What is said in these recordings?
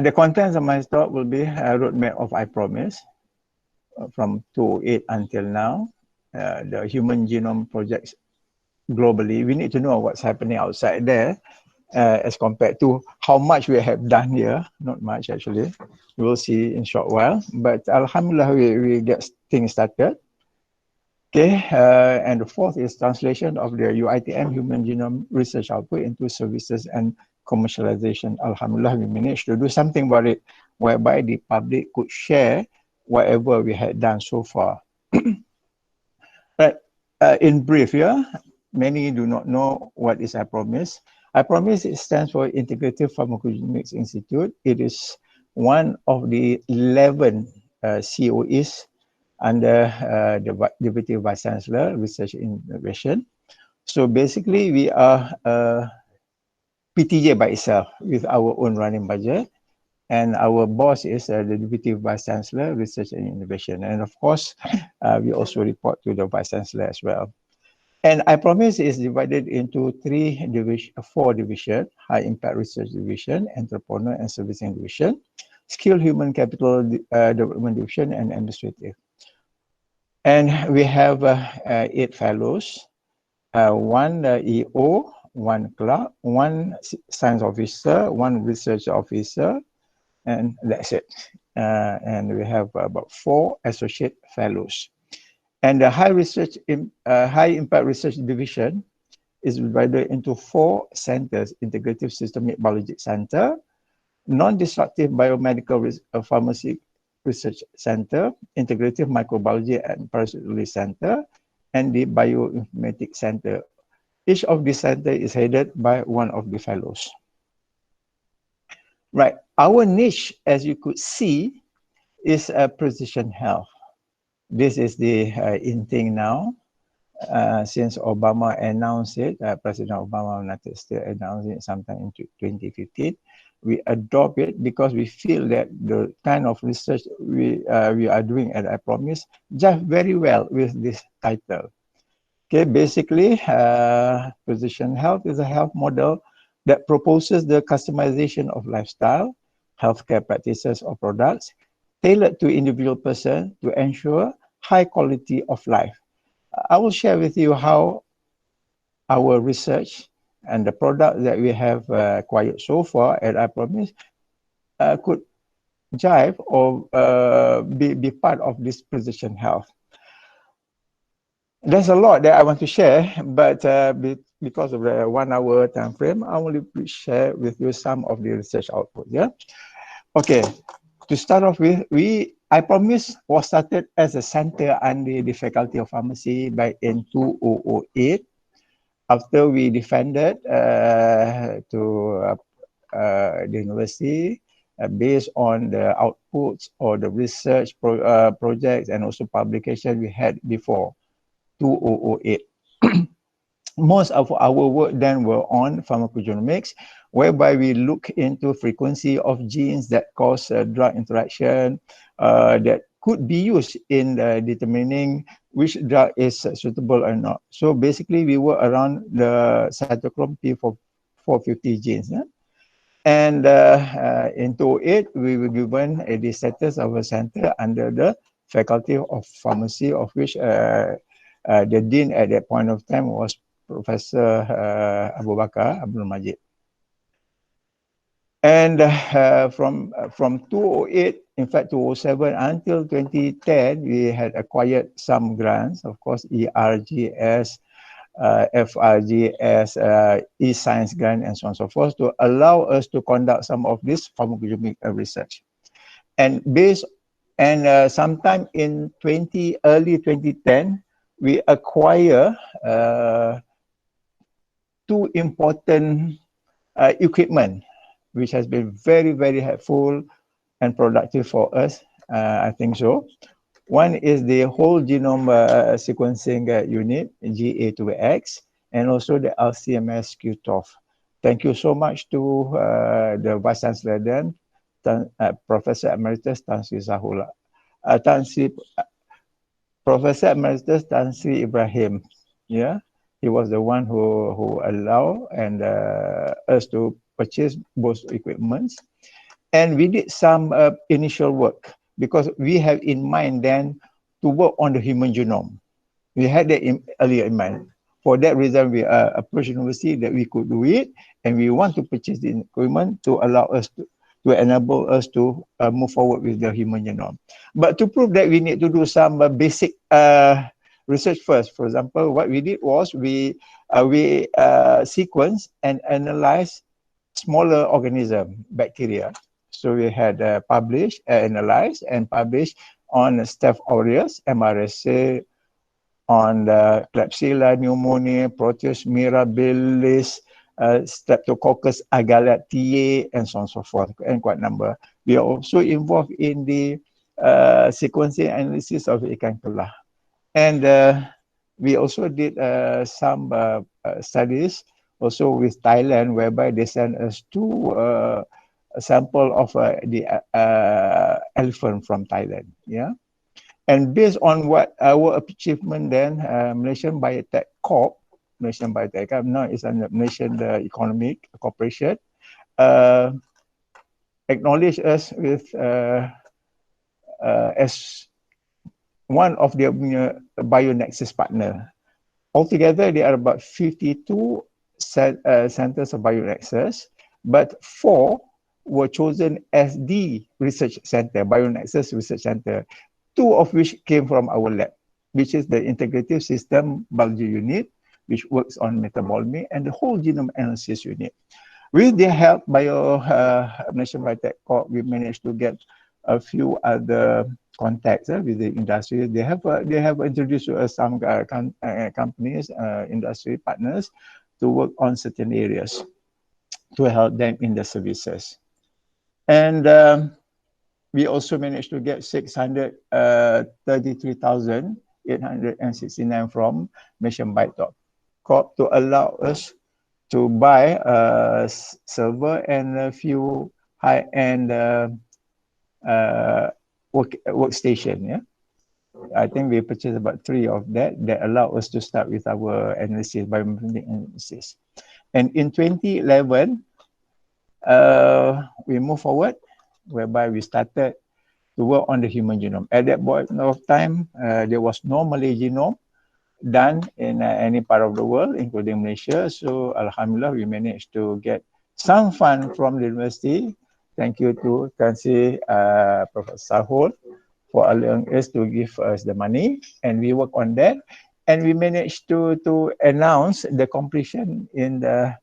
The contents of my talk will be a roadmap of I Promise from 2008 until now. The human genome projects globally. We need to know what's happening outside there as compared to how much we have done here. Not much actually. We'll see in a short while. But Alhamdulillah, we get things started. Okay, and the fourth is translation of the UiTM human genome research output into services and commercialization. Alhamdulillah, we managed to do something about it, whereby the public could share whatever we had done so far. But in brief, many do not know what is I Promise. I Promise, it stands for Integrative Pharmacogenomics Institute. It is one of the 11 COEs under the Deputy Vice Chancellor, Research Innovation. So basically, we are PTJ by itself with our own running budget. And our boss is the Deputy Vice Chancellor, Research and Innovation. And of course, we also report to the Vice Chancellor as well. And I Promise is divided into four divisions: High Impact Research Division, Entrepreneur and Servicing Division, Skilled Human Capital Development Division, and Administrative. And we have 8 fellows, 1 EO, 1 clerk, 1 science officer, 1 research officer, and that's it. And we have about 4 associate fellows. And the High Impact Research Division is divided into 4 centers: Integrative Systemic Biology Center, Non-Destructive Biomedical Pharmacy Research Center, Integrative Microbiology and Parasitology Center, and the Bioinformatics Center. Each of these centers is headed by one of the fellows. Right, our niche, as you could see, is precision health. This is the in thing now. Since Obama announced it, President Obama of the United States announced it sometime in 2015. We adopt it because we feel that the kind of research we are doing at I Promise jive very well with this title. Okay, basically, precision health is a health model that proposes the customization of lifestyle, healthcare practices or products tailored to individual person to ensure high quality of life. I will share with you how our research and the product that we have acquired so far at I Promise could jive or be part of this precision health. There's a lot that I want to share, but because of the 1 hour time frame, I will share with you some of the research output. Yeah. Okay. To start off with, I Promise was started as a center under the Faculty of Pharmacy back in 2008. After we defended to the university based on the outputs or the research projects and also publication we had before 2008. Most of our work then were on pharmacogenomics, whereby we look into frequency of genes that cause drug interaction that could be used in determining which drug is suitable or not. So basically, we were around the cytochrome P450 genes. Yeah? And in 2008, we were given the status of a center under the Faculty of Pharmacy, of which the dean at that point of time was Professor Abu Bakar Abdul Majid. And from 2008, in fact 2007 until 2010, we had acquired some grants, of course, ERGS, FRGS, eScience grant, and so on and so forth, to allow us to conduct some of this pharmacogenomic research. And sometime in early 2010, we acquire 2 important equipment, which has been very, very helpful and productive for us, I think so. One is the whole genome sequencing unit, GA2X, and also the LCMS QTOF. Thank you so much to the Vice Chancellor then, Professor Emeritus Tan Sri Zahula. Professor Emeritus Tan Sri Ibrahim, yeah, he was the one who allowed and us to purchase both equipments. And we did some initial work because we have in mind then to work on the human genome. We had that earlier in mind. For that reason, we approached university that we could do it, and we want to purchase the equipment to allow us to enable us to move forward with the human genome. But to prove that, we need to do some basic research first. For example, what we did was we sequenced and analyzed smaller organism, bacteria. So we had published, analyzed, and published on Staph aureus, MRSA, on the Klebsiella pneumoniae, Proteus mirabilis, Streptococcus agalactiae, and so on and so forth, and quite a number. We are also involved in the sequencing analysis of ikan kelah. And we also did some studies also with Thailand, whereby they sent us a sample of the elephant from Thailand. Yeah. And based on what our achievement then, Malaysian Biotech Corp, Malaysian Biotech, now it's under Malaysian Economic Corporation, acknowledged us with as one of their BioNexus partner. Altogether, there are about 52 centers of BioNexus, but 4 were chosen as the research center, BioNexus Research Center, 2 of which came from our lab, which is the Integrative System Biology Unit, which works on metabolomy, and the whole genome analysis unit. With the help by Malaysian Biotech Corp, we managed to get a few other contacts with the industry. They have introduced to us some companies, industry partners, to work on certain areas to help them in the services. And we also managed to get 633,869 from Malaysian Biotech Corp to allow us to buy a server and a few high-end workstation. Yeah, I think we purchased about 3 of that allow us to start with our analysis, bioinformatics analysis. And in 2011, we moved forward, whereby we started to work on the human genome. At that point of time, there was no Malay genome done in any part of the world, including Malaysia. So Alhamdulillah, we managed to get some fund from the university. Thank you to Prof. Salleh for allowing us to give us the money, and we work on that. And we managed to announce the completion in the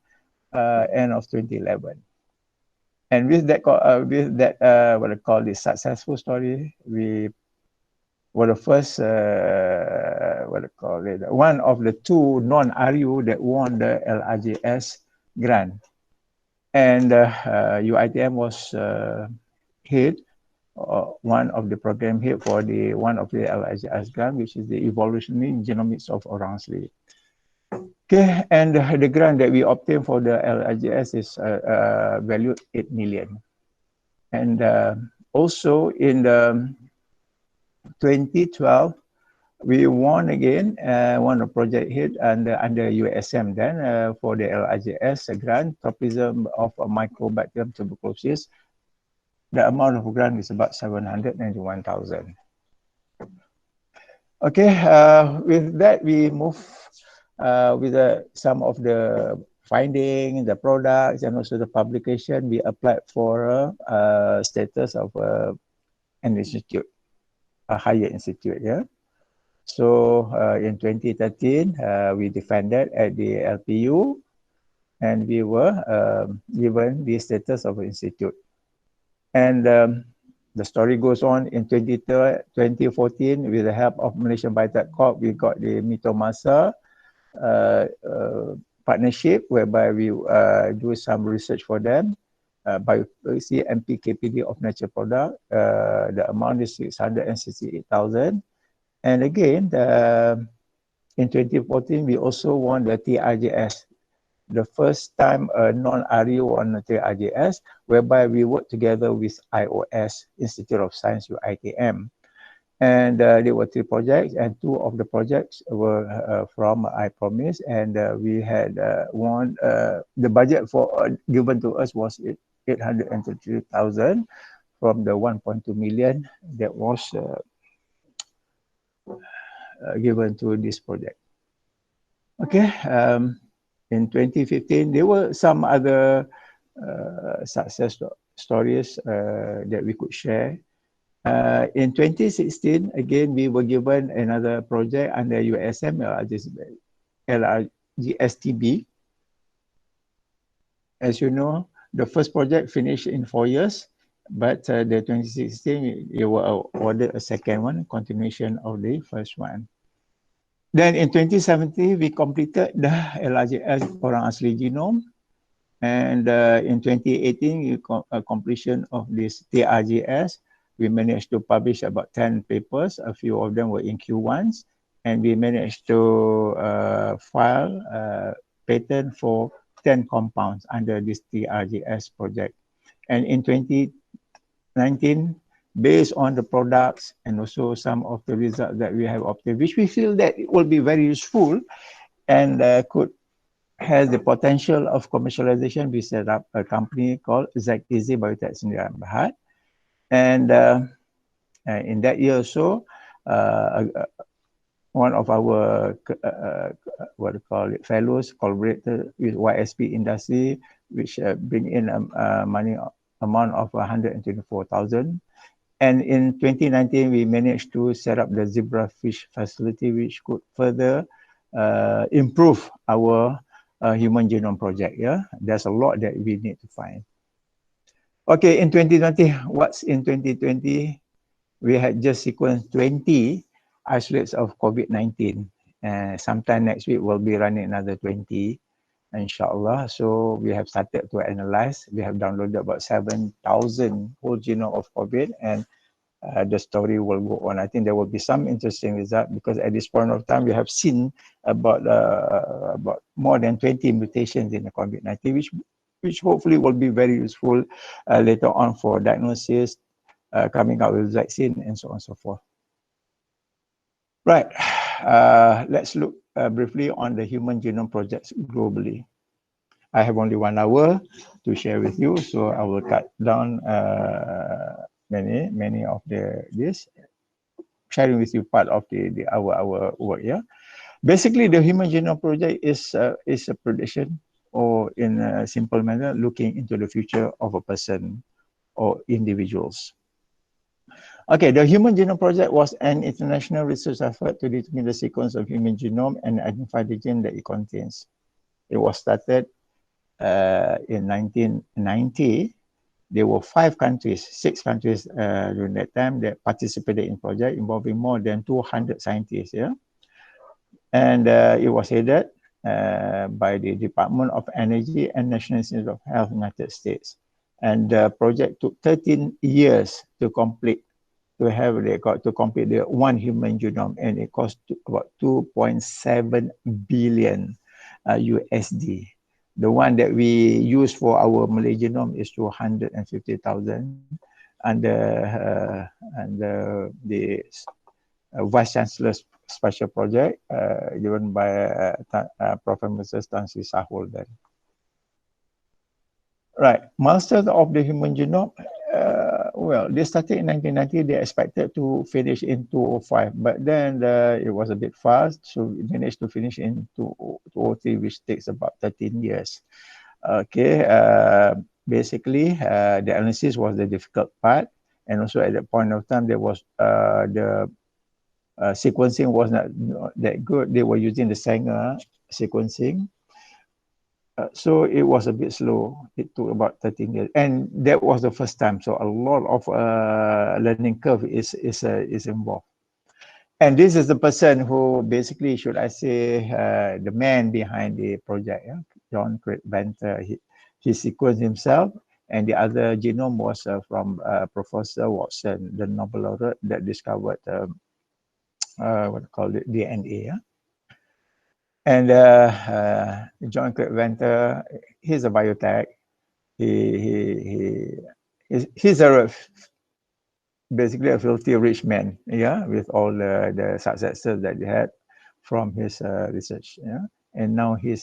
end of 2011. And with that, what I call the successful story, we were the first, one of the 2 non-RU that won the LRJS grant. And UiTM was head, one of the program head for one of the LRJS grant, which is the Evolutionary Genomics of Orang Asli. Okay, and the grant that we obtained for the LRJS is valued 8 million. And also in the 2012, we won again, won a project hit under USM then for the LRJS grant, tropism of Mycobacterium tuberculosis. The amount of grant is about 791,000. Okay, with that we move with some of the findings, the products, and also the publication. We applied for status of an institute, a higher institute. Yeah. So in 2013, we defended at the LPU, and we were given the status of an institute. And the story goes on in 2014, with the help of Malaysian Biotech Corp, we got the Mitomasa partnership, whereby we do some research for them, biopotency and PKPD of natural product. The amount is 668,000. And again, in 2014, we also won the TRJS, the first time a non-RU won the TRJS, whereby we work together with IOS, Institute of Science, UiTM. And there were 3 projects, and 2 of the projects were from iPromise, and we had won, the budget for given to us was 833,000 from the 1.2 million that was given to this project. Okay, in 2015, there were some other success stories that we could share. In 2016, again, we were given another project under USM, LRGSTB. As you know, the first project finished in 4 years, but the 2016, they were awarded a second one, continuation of the first one. Then in 2017, we completed the LRGS Orang Asli Genome. And in 2018, completion of this THAILAND, we managed to publish about 10 papers. A few of them were in Q1s. And we managed to file a patent for 10 compounds under this THAILAND project. And in 2019, based on the products and also some of the results that we have obtained, which we feel that it will be very useful and has the potential of commercialization, we set up a company called Zaki Biotech Sdn Bhd. And in that year or so, one of our fellows collaborated with YSP Industry, which bring in a money amount of 124,000. And in 2019, we managed to set up the zebrafish facility, which could further improve our human genome project. Yeah, there's a lot that we need to find. Okay, in 2020, what's in 2020? We had just sequenced 20 isolates of COVID-19. Sometime next week, we'll be running another 20, inshallah. So we have started to analyze. We have downloaded about 7,000 whole genome of COVID, and the story will go on. I think there will be some interesting result, because at this point of time, we have seen about more than 20 mutations in the COVID-19, which hopefully will be very useful later on for diagnosis, coming out with vaccine, and so on and so forth. Right, let's look briefly on the human genome projects globally. I have only 1 hour to share with you, so I will cut down many of this, sharing with you part of our work. Yeah, basically the human genome project is a prediction, or in a simple manner, looking into the future of a person or individuals. Okay, the Human Genome Project was an international research effort to determine the sequence of human genome and identify the gene that it contains. It was started in 1990. There were 6 countries during that time that participated in project involving more than 200 scientists. Yeah, and it was headed by the Department of Energy and National Institute of Health, United States. And the project took 13 years to complete. To complete the 1 human genome, and it cost about 2.7 billion USD. The one that we use for our Malay genome is 250,000 under the Vice Chancellor's special project given by Prof. Mrs. Tan Sri Sahul then. Right, milestone of the human genome. Well, they started in 1990. They expected to finish in 2005, but then it was a bit fast, so we managed to finish in 2003, which takes about 13 years. Okay, basically, the analysis was the difficult part, and also at that point of time, there was the sequencing was not that good. They were using the Sanger sequencing. So it was a bit slow. It took about 13 years, and that was the first time. So a lot of learning curve is involved. And this is the person who basically, should I say, the man behind the project. Yeah? John Craig Venter. He sequenced himself, and the other genome was from Professor Watson, the Nobel laureate that discovered what called it DNA. Yeah? And John Craig Venter, he's a biotech. He's basically a filthy rich man, yeah, with all the successes that he had from his research. Yeah, And now he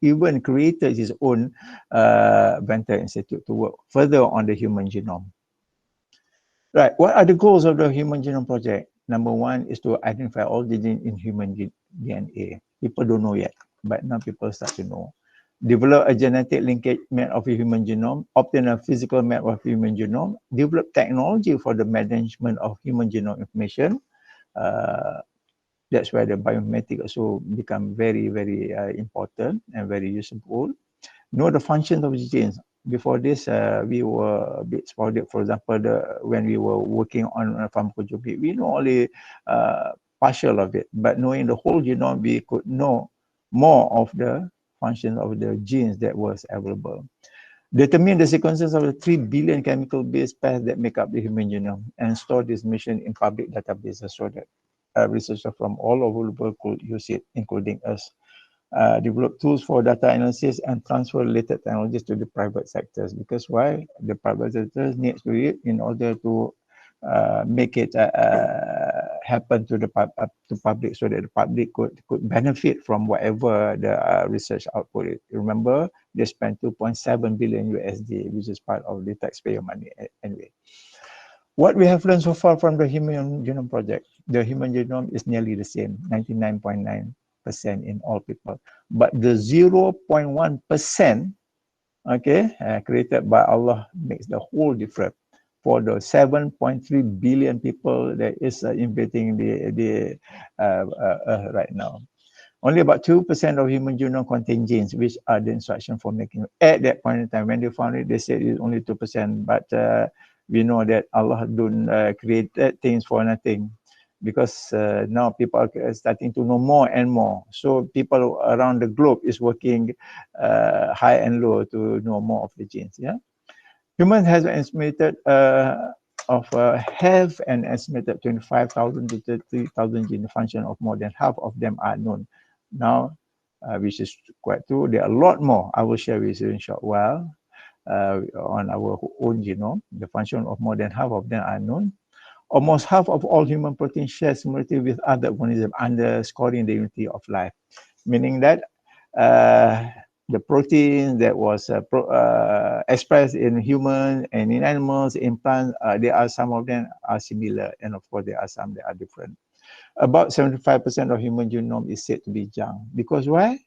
even created his own Venter Institute to work further on the human genome. Right, what are the goals of the Human Genome Project? Number one is to identify all the genes in human DNA. People don't know yet, but now people start to know. Develop a genetic linkage map of a human genome, obtain a physical map of human genome, develop technology for the management of human genome information. That's where the bioinformatics also become very, very important and very useful. Know the functions of the genes. Before this, we were a bit spoiled. For example, when we were working on pharmacogenomics, we know only partial of it. But knowing the whole genome, we could know more of the functions of the genes that was available. Determine the sequences of the 3 billion chemical base pairs that make up the human genome and store this information in public databases so that researchers from all over the world could use it, including us. Develop tools for data analysis and transfer related technologies to the private sectors. Because why? The private sector needs to do it in order to make it happen to the public, so that the public could benefit from whatever the research output is. Remember, they spent 2.7 billion USD, which is part of the taxpayer money anyway. What we have learned so far from the Human Genome Project, the human genome is nearly the same, 99.9% in all people. But the 0.1%, okay, created by Allah makes the whole difference. For the 7.3 billion people that is invading the Earth right now. Only about 2% of human genome contain genes, which are the instruction for making. At that point in time, when they found it, they said it's only 2%. But we know that Allah don't create things for nothing, because now people are starting to know more and more. So people around the globe is working high and low to know more of the genes. Yeah, humans has an estimated have an estimated 25,000 to 30,000 gene function. Of more than half of them are known now, which is quite true. There are a lot more. I will share with you in a short while on our own genome. The function of more than half of them are known. Almost half of all human proteins share similarity with other organisms, underscoring the unity of life. Meaning that the protein that was expressed in humans and in animals, in plants, there are some of them are similar, and of course there are some that are different. About 75% of human genome is said to be junk. Because why?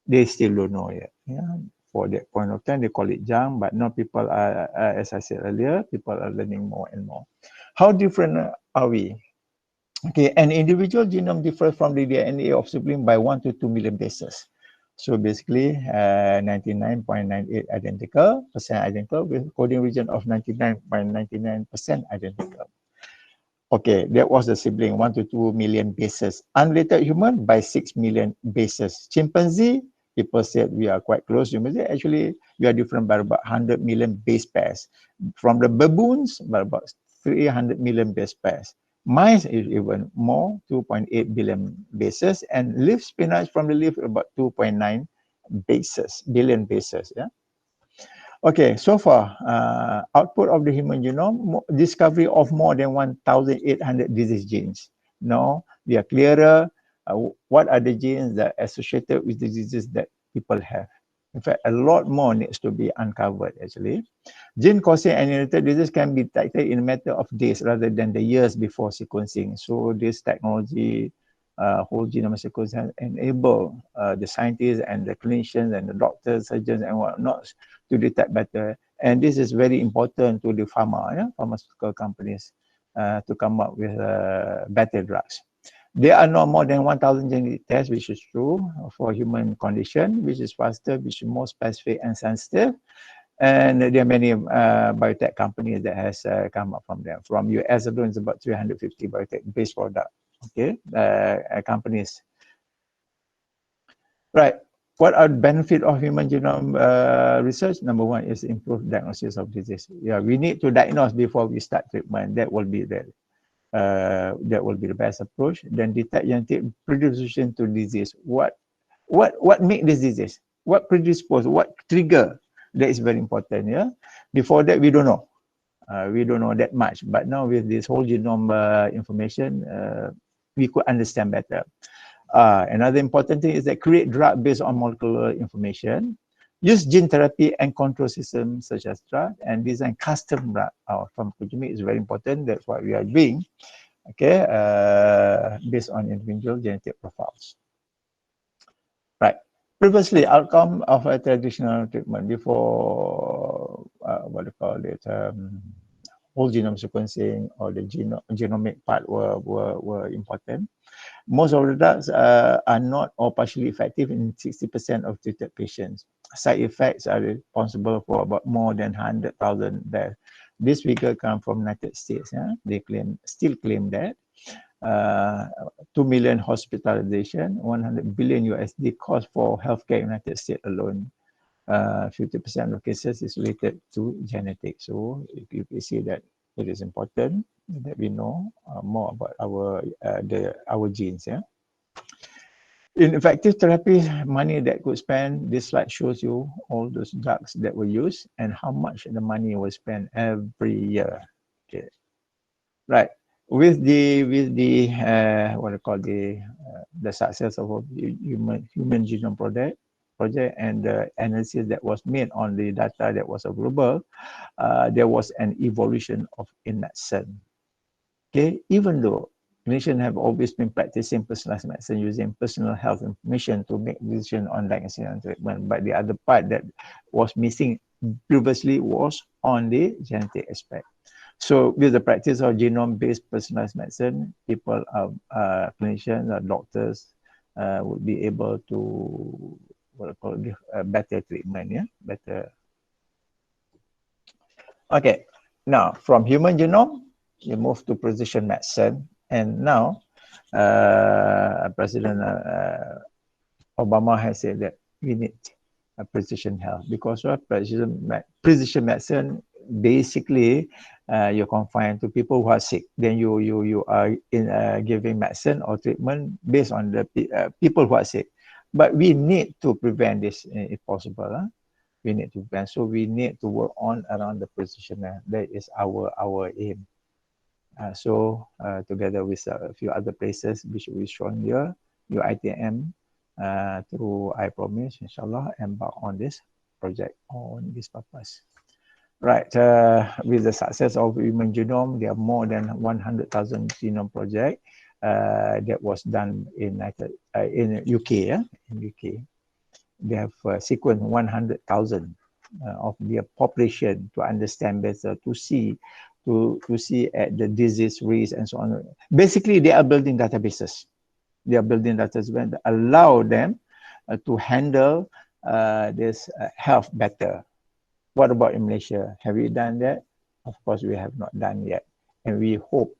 They still don't know yet. Yeah. For that point of time, they call it junk, but now people are, as I said earlier, people are learning more and more. How different are we? Okay, an individual genome differs from the DNA of sibling by 1 to 2 million bases. So basically, 99.98% identical with coding region of 99.99% identical. Okay, that was the sibling, 1 to 2 million bases. Unrelated human by 6 million bases. Chimpanzee, people said we are quite close. Chimpanzee, actually, we are different by about 100 million base pairs. From the baboons, by about 300 million base pairs. Mice is even more, 2.8 billion bases, and leaf spinach from the leaf about 2.9 billion bases. Yeah. Okay, so far, output of the human genome, discovery of more than 1,800 disease genes. Now, we are clearer what are the genes that are associated with diseases that people have. In fact, a lot more needs to be uncovered actually. Gene causing an inherited disease can be detected in a matter of days rather than the years before sequencing. So this technology, whole genome sequencing, enable the scientists and the clinicians and the doctors, surgeons and whatnot to detect better. And this is very important to the pharmaceutical companies to come up with better drugs. There are no more than 1,000 genetic tests, which is true for human condition, which is faster, which is more specific and sensitive. And there are many biotech companies that has come up from them. From US alone, it's about 350 biotech-based product, okay, companies. Right. What are the benefits of human genome research? Number one is improve diagnosis of disease. Yeah, we need to diagnose before we start treatment. That will be the best approach. Then detect genetic predisposition to disease. What make this disease? What predispose? What trigger? That is very important. Yeah. Before that, we don't know. We don't know that much. But now with this whole genome information, we could understand better. Another important thing is that create drug based on molecular information, use gene therapy and control systems such as drug, and design custom drug. Our pharmacogenomics is very important. That's what we are doing, okay, based on individual genetic profiles. Right. Previously, outcome of a traditional treatment before, what do you call it, whole genome sequencing or the genomic part were important. Most of the drugs are not or partially effective in 60% of treated patients. Side effects are responsible for about more than 100,000 deaths. This figure comes from United States. Yeah? They still claim that. 2 million hospitalization, 100 billion USD cost for healthcare in United States alone. 50% of cases is related to genetics. So if you see that it is important that we know more about our genes. Yeah. In effective therapy, money that could spend, this slide shows you all those drugs that were used and how much the money was spent every year. Okay. Right. With the what I call the success of the human genome project and the analysis that was made on the data that was available, there was an evolution of medicine. Okay, even though clinicians have always been practicing personalized medicine using personal health information to make decisions on diagnosis and treatment, but the other part that was missing previously was on the genetic aspect. So with the practice of genome-based personalized medicine, people, clinicians or doctors would be able to give a better treatment, yeah, better. Okay, now from human genome, you move to precision medicine, and now President Obama has said that we need a precision health because what precision medicine basically you're confined to people who are sick. Then you are giving medicine or treatment based on the people who are sick. But we need to prevent this if possible. Huh? We need to prevent. So we need to work on around the precision. That is our aim. So together with a few other places which we shown here, UiTM, through I Promise, inshallah, embark on this project on this purpose. Right, with the success of human genome, there are more than 100,000 genome project that was done in UK. Yeah? In UK, they have sequenced 100,000 of their population to understand better, to see at the disease risk and so on. Basically, they are building databases. They are building databases that allow them to handle this health better. What about in Malaysia? Have we done that? Of course, we have not done yet. And we hope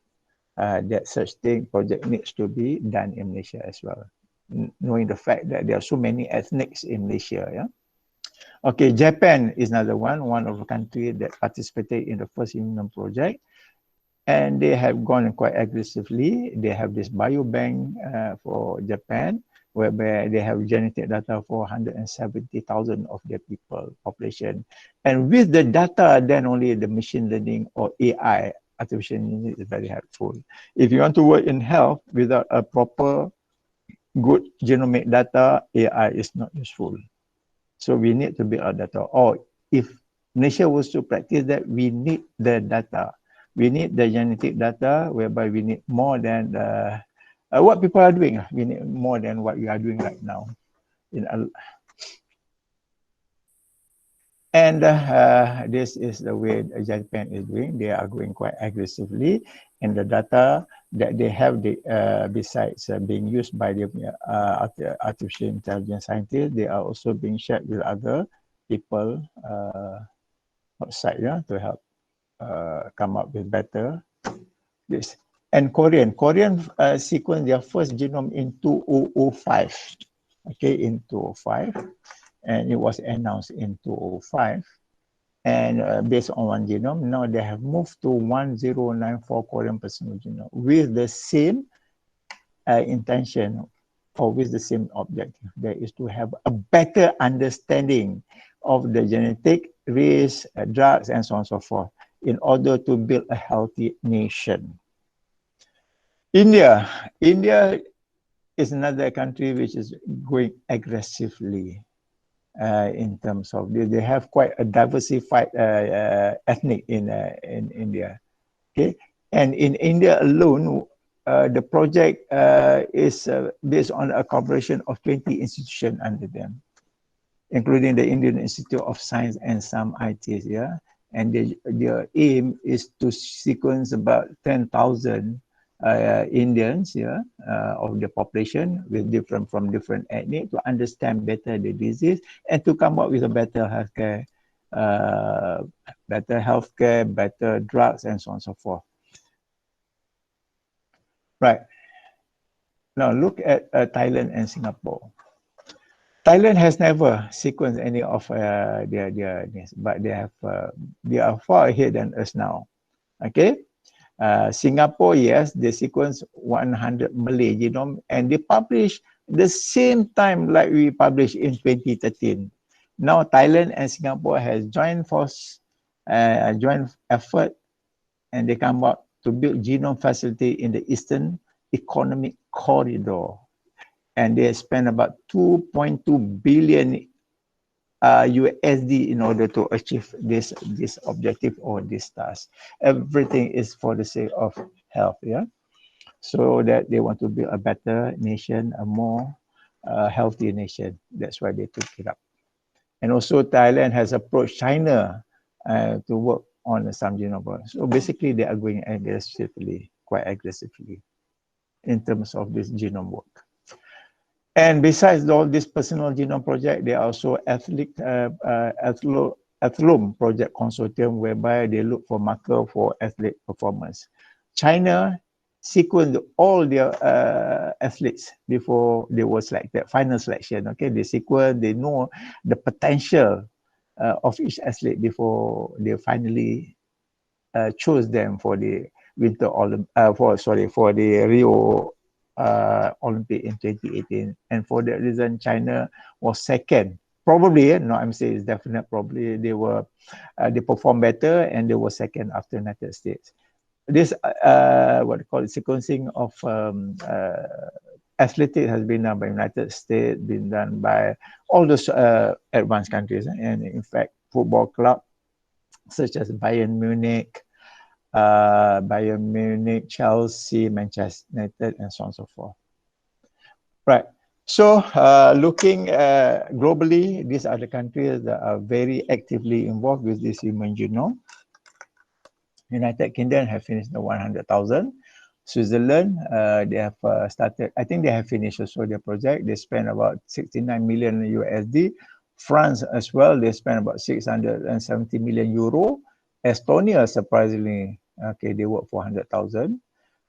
that such thing project needs to be done in Malaysia as well. Knowing the fact that there are so many ethnics in Malaysia. Yeah. Okay, Japan is another one of the countries that participated in the first human project. And they have gone quite aggressively. They have this biobank for Japan, whereby they have genetic data for 170,000 of their people population. And with the data, then only the machine learning or AI, artificial intelligence, is very helpful. If you want to work in health without a proper, good genomic data, AI is not useful. So we need to build our data. Or if Malaysia was to practice that, we need the data. We need the genetic data, whereby we need more than what people are doing. We need more than what we are doing right now. And this is the way Japan is doing. They are going quite aggressively. And the data that they have, besides being used by the artificial intelligence scientists, they are also being shared with other people outside, yeah, to help come up with better this. And Korean sequenced their first genome in 2005. Okay, in 2005, and it was announced in 2005. And based on one genome, now they have moved to 1094 Korean personal genome with the same intention or with the same objective. That is to have a better understanding of the genetic risk, drugs, and so on and so forth, in order to build a healthy nation. India is another country which is going aggressively in terms of they have quite a diversified ethnic in India. Okay, and in India alone, the project is based on a cooperation of 20 institutions under them, including the Indian Institute of Science and some ITs. Yeah, and their aim is to sequence about 10,000 Indians, of the population with different ethnic to understand better the disease and to come up with a better healthcare, better drugs, and so on and so forth. Right. Now look at Thailand and Singapore. Thailand has never sequenced any of their but they are far ahead than us now. Okay. Singapore, yes, they sequence 100 Malay genome and they publish the same time like we published in 2013. Now Thailand and Singapore has joined effort, and they come up to build genome facility in the Eastern Economic Corridor. And they spent about 2.2 billion USD in order to achieve this objective or this task. Everything is for the sake of health, yeah. So that they want to build a better nation, a more healthy nation. That's why they took it up. And also Thailand has approached China to work on some genome. So basically they are going quite aggressively in terms of this genome work. And besides all this personal genome project, there are also athlete athlome project consortium whereby they look for marker for athlete performance. China sequenced all their athletes before they were selected, final selection. Okay, they sequence, they know the potential of each athlete before they finally chose them for the for the Rio Olympic in 2018, and for that reason China was second. Probably, no, I'm saying it's definite. Probably they performed better and they were second after United States. This what they call it, sequencing of athletics has been done by United States, been done by all those advanced countries, and in fact, football club such as Bayern Munich, Chelsea, Manchester United, and so on and so forth. Right. So looking globally, these are the countries that are very actively involved with this human genome. United Kingdom have finished the 100,000. Switzerland, they have started, I think they have finished also their project. They spent about 69 million USD. France as well, they spent about 670 million euro. Estonia, surprisingly, okay, they work for 100,000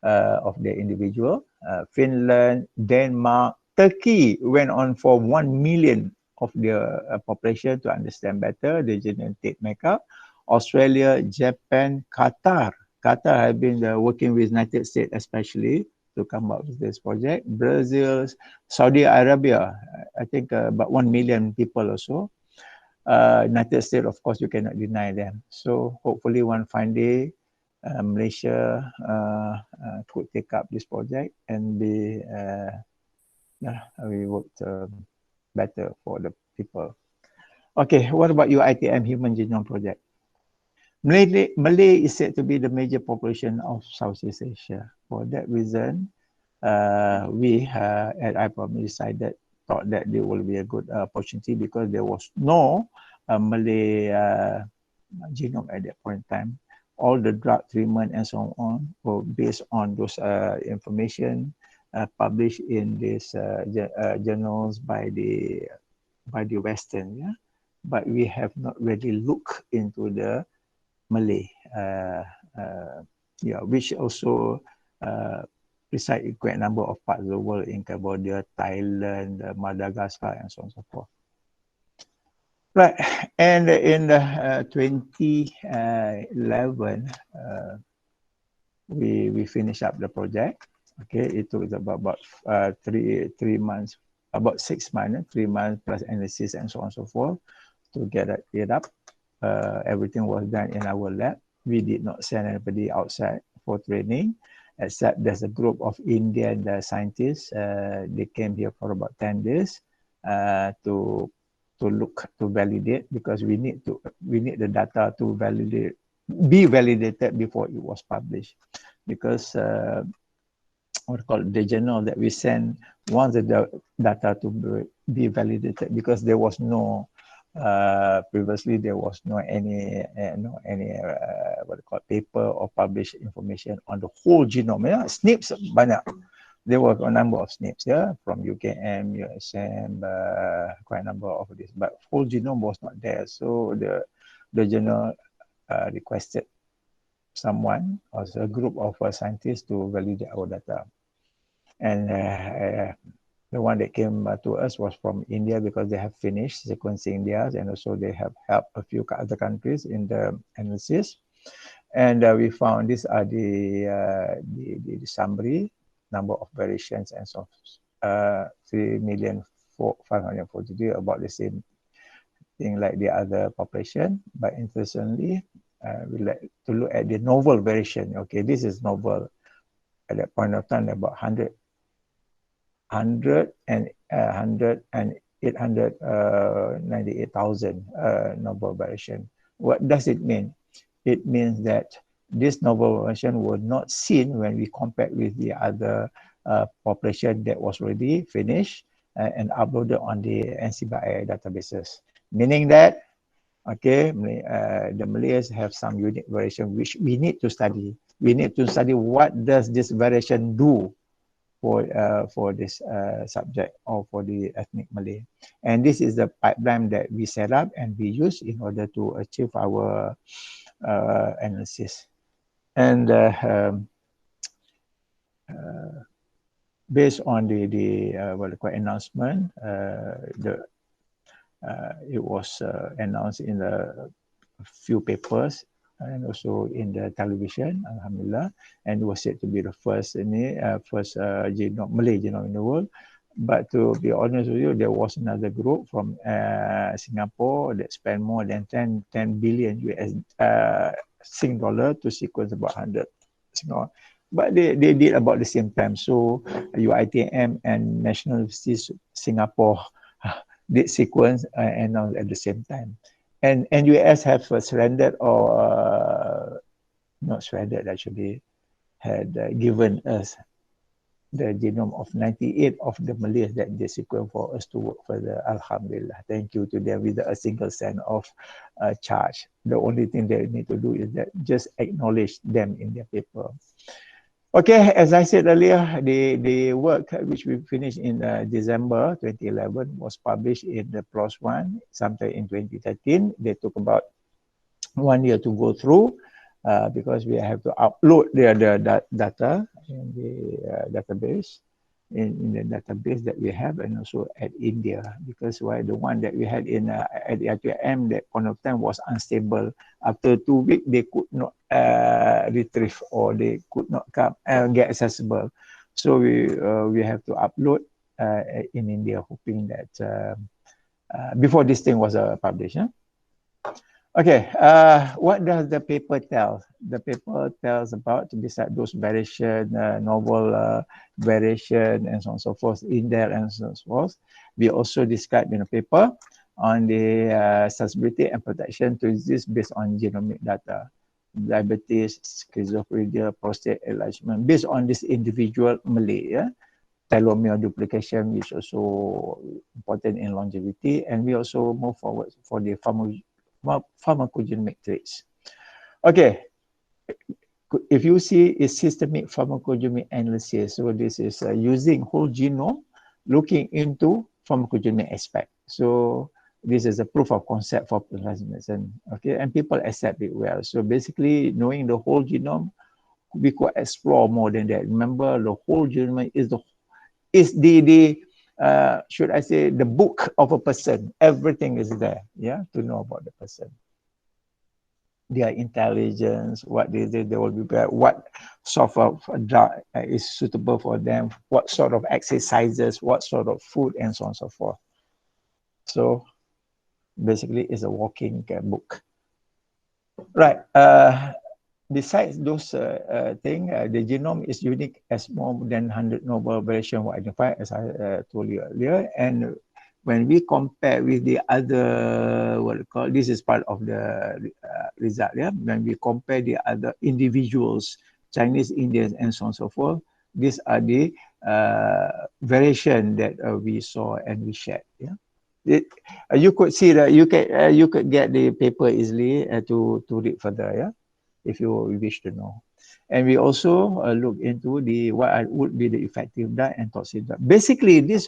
of their individual. Finland, Denmark, Turkey went on for 1 million of their population to understand better the genetic makeup. Australia, Japan, Qatar have been working with United States especially to come up with this project. Brazil, Saudi Arabia, I think about 1 million people or so. United States, of course, you cannot deny them. So hopefully one fine day, Malaysia could take up this project and we worked better for the people. Okay, what about UiTM Human Genome Project? Malay is said to be the major population of Southeast Asia. For that reason, we at IPROM thought that there will be a good opportunity because there was no Malay genome at that point in time. All the drug treatment and so on were based on those information published in these journals by the Western, yeah. But we have not really looked into the Malay, which also reside in quite a number of parts of the world, in Cambodia, Thailand, Madagascar, and so on and so forth. Right, and in 2011, we finished up the project. Okay, it took about 3 months, about 6 months, 3 months plus analysis and so on and so forth to get it up. Everything was done in our lab. We did not send anybody outside for training. except there's a group of Indian scientists. They came here for about 10 days to validate, because we need the data to be validated before it was published, because what we call the journal that we send wants the data to be validated, because there was no previously there was no any what we call paper or published information on the whole genome. Yeah, SNPs banyak. There were a number of SNPs, yeah, from UKM, USM, quite a number of this, but whole genome was not there. So the journal requested someone or a group of scientists to validate our data. And the one that came to us was from India, because they have finished sequencing theirs, and also they have helped a few other countries in the analysis. And we found these are the summary number of variations, and so 3,543,000, about the same thing like the other population. But interestingly, we like to look at the novel variation. Okay, this is novel. At that point of time, about 898,000 novel variation. What does it mean? It means that this novel variation was not seen when we compared with the other population that was already finished and uploaded on the NCBI databases. Meaning that, okay, the Malays have some unique variation which we need to study. We need to study what does this variation do for this subject, or for the ethnic Malay. And this is the pipeline that we set up and we use in order to achieve our analysis. And based on the what we call announcement, it was announced in a few papers and also in the television, alhamdulillah, and it was said to be the first Malay genome in the world. But to be honest with you, there was another group from Singapore that spent more than 10 billion US Sing dollar to sequence about 100 Singapore. But they did about the same time. So UiTM and National University Singapore did sequence and announced at the same time. And US have surrendered, or not surrendered actually, had given us the genome of 98 of the Malays that they sequenced for us to work further. Alhamdulillah. Thank you to them with a single cent of charge. The only thing they need to do is that just acknowledge them in their paper. Okay, as I said earlier, the work which we finished in December 2011 was published in the PLOS One sometime in 2013. They took about 1 year to go through because we have to upload the data in the database, in the database that we have, and also at India, because the one that we had in at the UiTM that point of time was unstable. After 2 weeks, they could not retrieve, or they could not come get accessible. So we have to upload in India, hoping that before this thing was published. Huh? Okay, what does the paper tell? The paper tells about, besides those variation, novel variation, and so on and so forth in there, and so on and so forth. We also describe in the paper on the accessibility and protection to disease based on genomic data, diabetes, schizophrenia, prostate enlargement, based on this individual Malay, yeah? Telomere duplication, which is also important in longevity, and we also move forward for the pharmacogenomic traits. Okay, if you see is systemic pharmacogenomic analysis, so this is using whole genome, looking into pharmacogenomic aspect. So this is a proof of concept for personalized medicine. Okay, and people accept it well. So basically, knowing the whole genome, we could explore more than that. Remember, the whole genome is the should I say, the book of a person. Everything is there, yeah, to know about the person. Their intelligence, what they will be, what sort of drug is suitable for them, what sort of exercises, what sort of food, and so on and so forth. So basically, it's a walking book. Right. besides those things, the genome is unique as more than 100 novel variations were identified, as I told you earlier. And when we compare with the other, what we call, this is part of the result, yeah? When we compare the other individuals, Chinese, Indians, and so on and so forth, these are the variation that we saw and we shared, yeah? You could see that you could get the paper easily to read further, yeah, if you wish to know. And we also look into the what would be the effective diet and toxic diet. Basically, this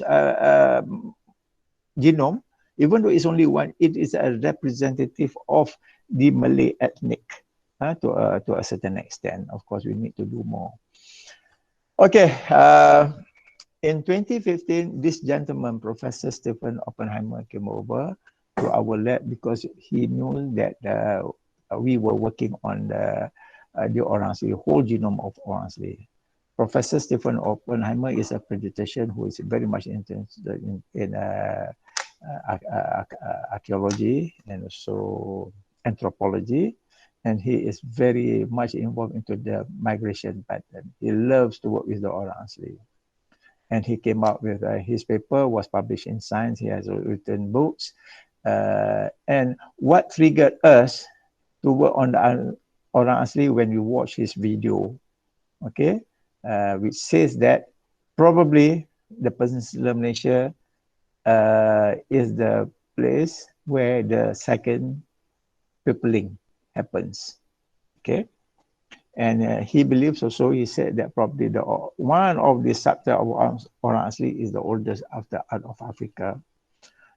genome, even though it's only one, it is a representative of the Malay ethnic to a certain extent. Of course, we need to do more. Okay. In 2015, this gentleman, Professor Stephen Oppenheimer, came over to our lab because he knew that we were working on the orang asli, the whole genome of orang asli. Professor Stephen Oppenheimer is a pediatrician who is very much interested in archaeology and also anthropology. And he is very much involved into the migration pattern. He loves to work with the orang asli. And he came out with his paper was published in Science. He has written books. And what triggered us to work on the orang asli when we watch his video, okay, which says that probably the Peninsula Malaysia is the place where the second peopling happens, okay. And he believes also, he said that probably one of the subtype of orang asli is the oldest after out of Africa.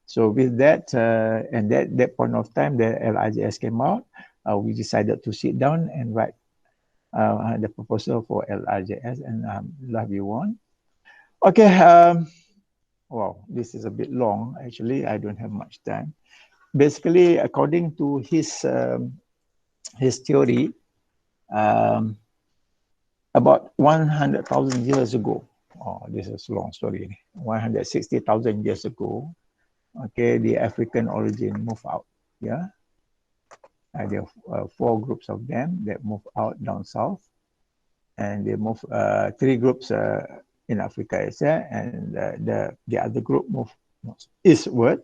So with that, and that point of time, the LRJS came out, we decided to sit down and write the proposal for LRJS, and love you one. Okay, wow, this is a bit long. Actually, I don't have much time. Basically, according to his theory, about 100,000 years ago, oh, this is a long story, 160,000 years ago, okay, the African origin moved out, yeah. There are 4 groups of them that move out down south, and they move 3 groups in Africa itself, and the other group move eastward.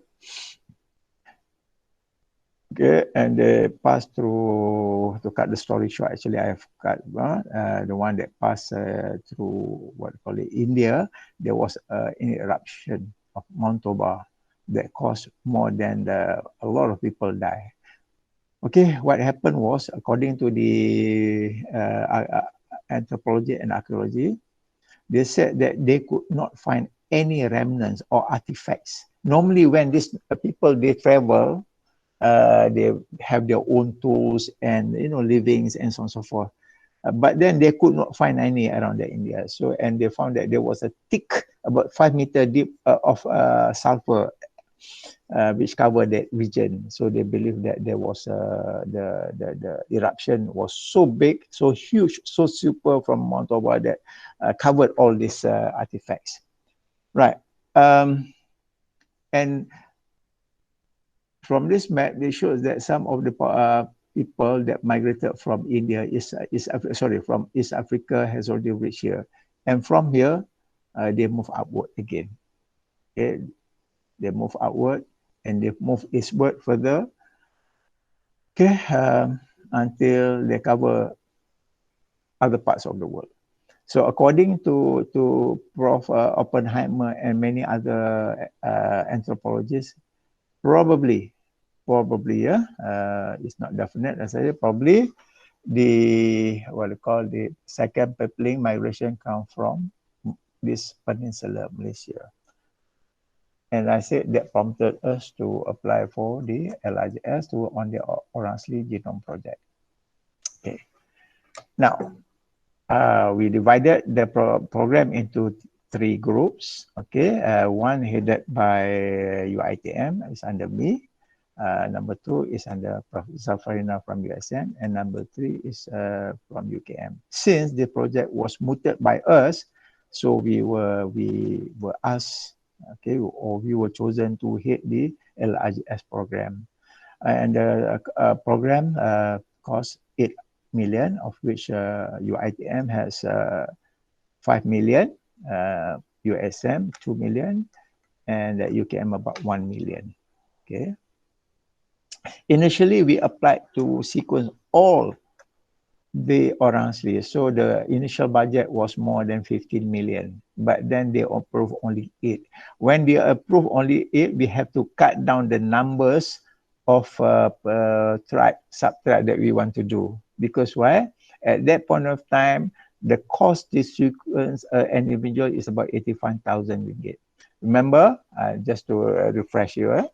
Okay, and they pass through, to cut the story short, actually I have cut the one that passed through what we call it, India. There was an eruption of Mount Toba that caused more than a lot of people die. Okay, what happened was, according to the anthropology and archaeology, they said that they could not find any remnants or artifacts. Normally when these people, they travel, they have their own tools and livings and so on and so forth. But then they could not find any around the India. So, and they found that there was a thick, about 5 meter deep of sulfur, which covered that region. So they believe that there was the eruption was so big, so huge, so super from Mount Toba that covered all these artifacts. Right. And from this map, they show that some of the people that migrated from India, from East Africa has already reached here. And from here, they move upward again. Okay? They move outward and they move eastward further, okay, until they cover other parts of the world. So according to Prof. Oppenheimer and many other anthropologists, probably, yeah, it's not definite, as I say, probably the, what we call the second peopling migration come from this Peninsula Malaysia. And I said that prompted us to apply for the LRJS to work on the orang asli genome project. Okay. Now, we divided the program into 3 groups. Okay, one headed by UiTM, is under me. Number 2 is under Prof. Zafarina from USM, and number 3 is from UKM. Since the project was mooted by us, so we were asked, okay, or we were chosen to head the LRJS program. And the program cost million, of which UiTM has 5 million, USM 2 million, and UKM about 1 million. Okay. Initially, we applied to sequence all the orang asli. So the initial budget was more than 15 million, but then they approved only 8. When they approve only 8, we have to cut down the numbers of subtribe that we want to do. Because why? At that point of time, the cost to sequence an individual is about 85,000 ringgit. Remember, just to refresh you,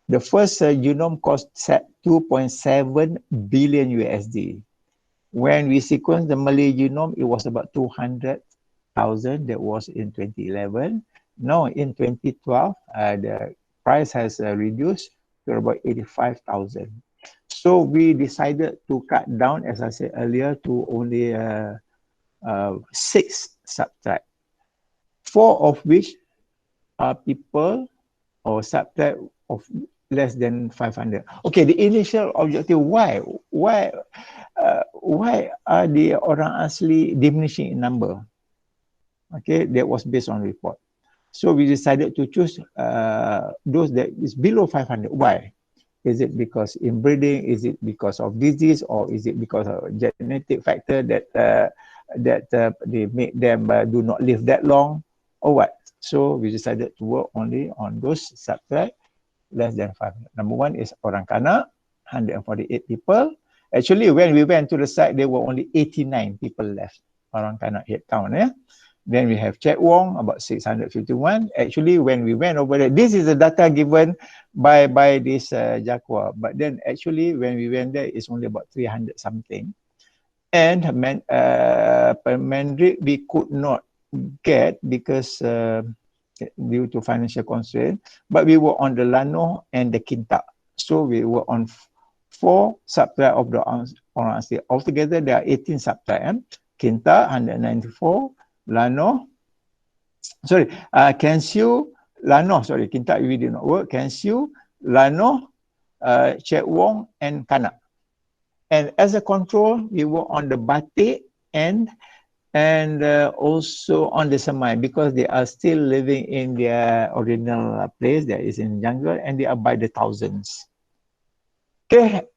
the first genome cost 2.7 billion USD. When we sequenced the Malay genome, it was about 200,000. That was in 2011. Now in 2012, the price has reduced to about 85,000. So we decided to cut down, as I said earlier, to only 6 subtypes, 4 of which are people or subtype of less than 500. Okay, the initial objective, why are the orang asli diminishing in number? Okay, that was based on report. So we decided to choose those that is below 500. Why? Is it because inbreeding? Is it because of disease? Or is it because of genetic factor that they make them do not live that long? Or what? So we decided to work only on those subtypes less than 500. Number one is orang Kanak, 148 people. Actually, when we went to the site, there were only 89 people left. Orang Kanak head count, yeah. Then we have Chet Wong, about 651. Actually, when we went over there, this is the data given by this Jakwa. But then actually, when we went there, it's only about 300 something. And Mandarin we could not get because due to financial constraint. But we were on the Lano and the Kinta. So we were on 4 subtype of the orang asli. Altogether, there are 18 subtype. Kinta, 194. Lano, sorry, Kensiu, Lano, sorry, Kinta we did not work. Kensiu, Lano, Chet Wong, and Kanak. And as a control, we were on the Batik and also on the Semai, because they are still living in their original place that is in jungle, and they are by the thousands. Okay.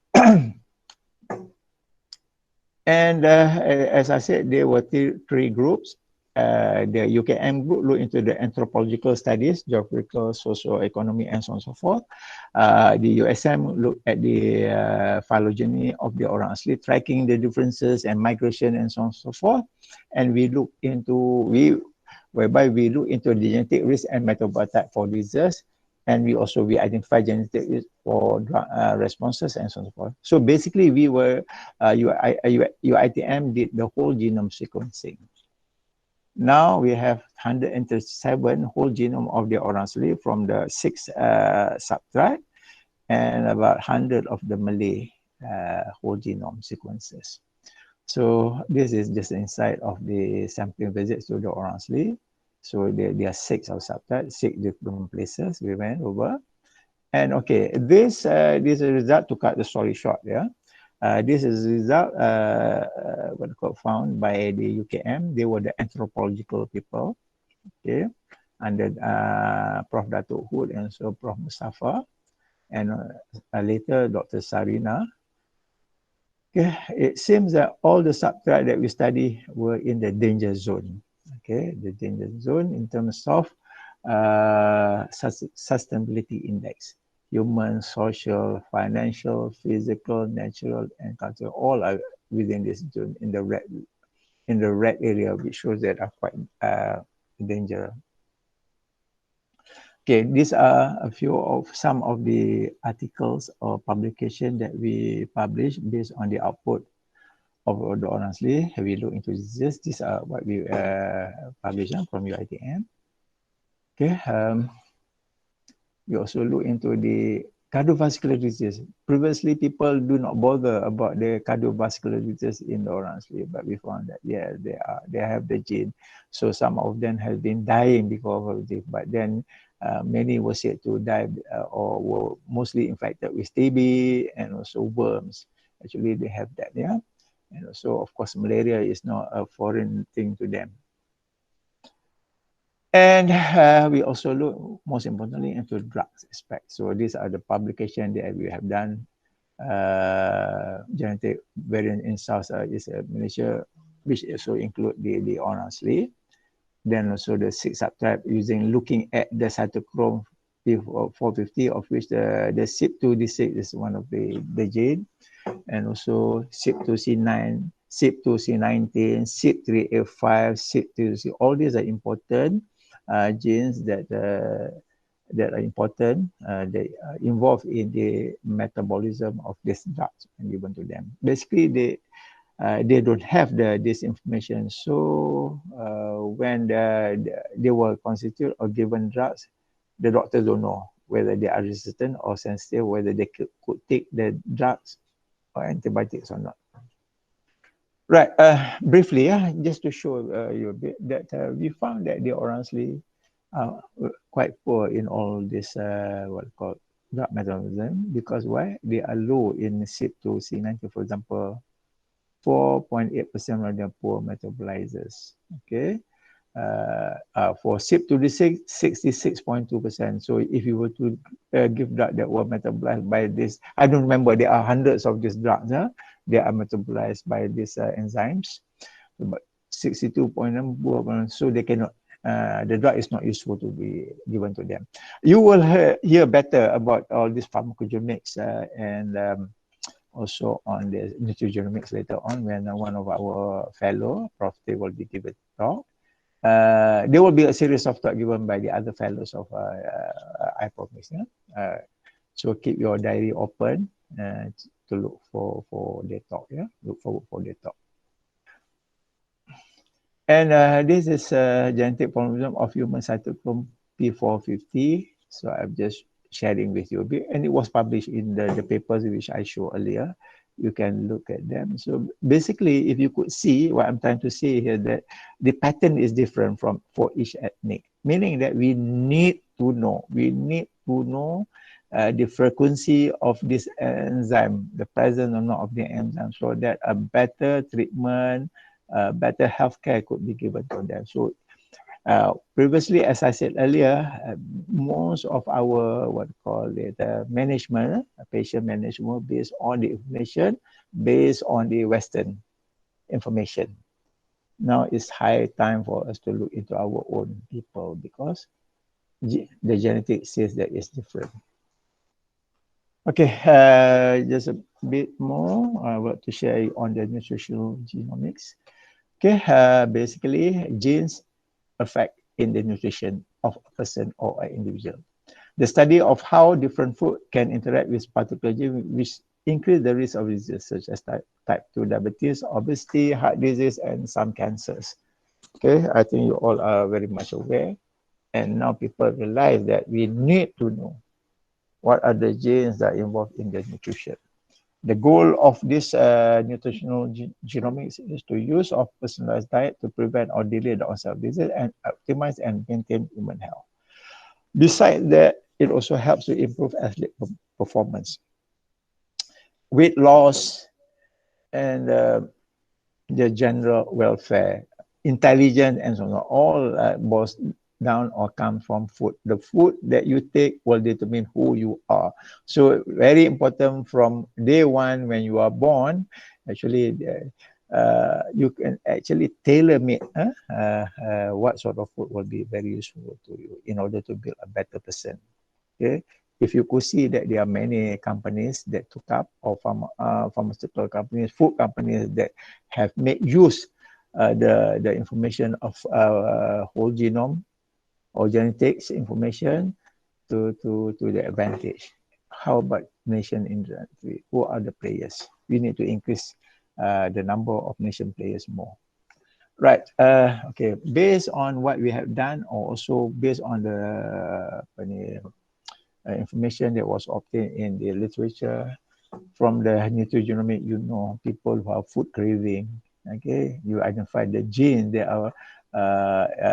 And as I said, there were 3 groups. The UKM group looked into the anthropological studies, geographical, socio-economic, and so on and so forth. The USM looked at the phylogeny of the orang asli, tracking the differences and migration and so on and so forth. And we look into, whereby we look into the genetic risk and metabolism for disease. And we identify genetic risk for drug responses and so on and so forth. So basically, we were, UiTM did the whole genome sequencing. Now we have 137 whole genome of the orang asli from the 6 subtribe and about 100 of the Malay whole genome sequences. So this is just insight of the sampling visits to the orang asli. So there are 6 of subtypes, 6 different places we went over. And okay, this is a result, to cut the story short, yeah. This is a result found by the UKM. They were the anthropological people, okay, under Prof. Dato and so Prof. Mustafa, and later Dr. Sarina. Okay, it seems that all the subtypes that we study were in the danger zone. Okay, the danger zone in terms of sustainability index. Human, social, financial, physical, natural, and cultural, all are within this zone in the red area, which shows that are quite dangerous. Okay, these are a few of some of the articles or publication that we publish based on the output of the orang asli. We look into this. These are what we publish from UiTM. Okay. We also look into the cardiovascular disease. Previously, people do not bother about the cardiovascular disease in the orang asli, but we found that yeah, they have the gene. So some of them have been dying because of this, but then many were said to die or were mostly infected with TB and also worms. Actually, they have that, yeah. And also, of course, malaria is not a foreign thing to them. And we also look, most importantly, into drugs aspect. So these are the publications that we have done. Genetic variant in Southeast Malaysia, which also include the honestly. Then also the 6 subtype looking at the cytochrome P450, of which the CYP2D6 is one of the gene, and also CYP2C9, CYP2C19, CYP3A5, CYP2C. All these are important genes that are important. They are involved in the metabolism of these drugs and given to them. Basically, they don't have this information. So when they were constituted or given drugs, the doctors don't know whether they are resistant or sensitive, whether they could take the drugs or antibiotics or not. Right, briefly, just to show you a bit that we found that the Orangelee are quite poor in all this what called drug metabolism, because why? They are low in CYP2C90, for example. 4.8% of them poor metabolizers. Okay. For CYP2D6, 66.2%. So if you were to give drug that were metabolized by this, I don't remember, there are hundreds of these drugs. They are metabolized by these enzymes. But 62.9%, so they cannot, the drug is not useful to be given to them. You will hear better about all this pharmacogenomics and also on the Nutritional Genomics later on, when one of our fellow, Prof, they will be given talk. There will be a series of talk given by the other fellows of I promise. So keep your diary open to look for their talk. Look forward for their talk. And this is genetic polymorphism of human cytochrome P450. So I'm just sharing with you a bit, and it was published in the papers which I showed earlier. You can look at them. So basically, if you could see what I'm trying to say here, that the pattern is different for each ethnic, meaning that we need to know the frequency of this enzyme, the presence or not of the enzyme, so that a better treatment, better healthcare could be given to them. So previously, as I said earlier, most of our management, patient management, based on the information, based on the Western information. Now it's high time for us to look into our own people, because the genetics says that it's different. Okay, just a bit more I want to share on the nutritional genomics. Okay, basically genes affect in the nutrition of a person or an individual. The study of how different food can interact with particular genes, which increase the risk of diseases such as type 2 diabetes, obesity, heart disease, and some cancers. Okay, I think you all are very much aware. And now people realize that we need to know what are the genes that are involved in the nutrition. The goal of this nutritional genomics is to use of personalized diet to prevent or delay the onset of disease and optimize and maintain human health. Besides that, it also helps to improve athlete performance, weight loss, and the general welfare, intelligence, and so on. All boils down or come from food. The food that you take will determine who you are. So very important from day one when you are born. Actually, you can actually tailor-make what sort of food will be very useful to you in order to build a better person. Okay. If you could see that there are many companies that took up, or pharmaceutical companies, food companies that have made use the information of whole genome or genetics information to the advantage. How about nation in the country? Who are the players? We need to increase the number of nation players more. Right. Okay. Based on what we have done, or also based on the information that was obtained in the literature from the nutritional genomics, you know, people who have food craving. Okay, you identify the genes that are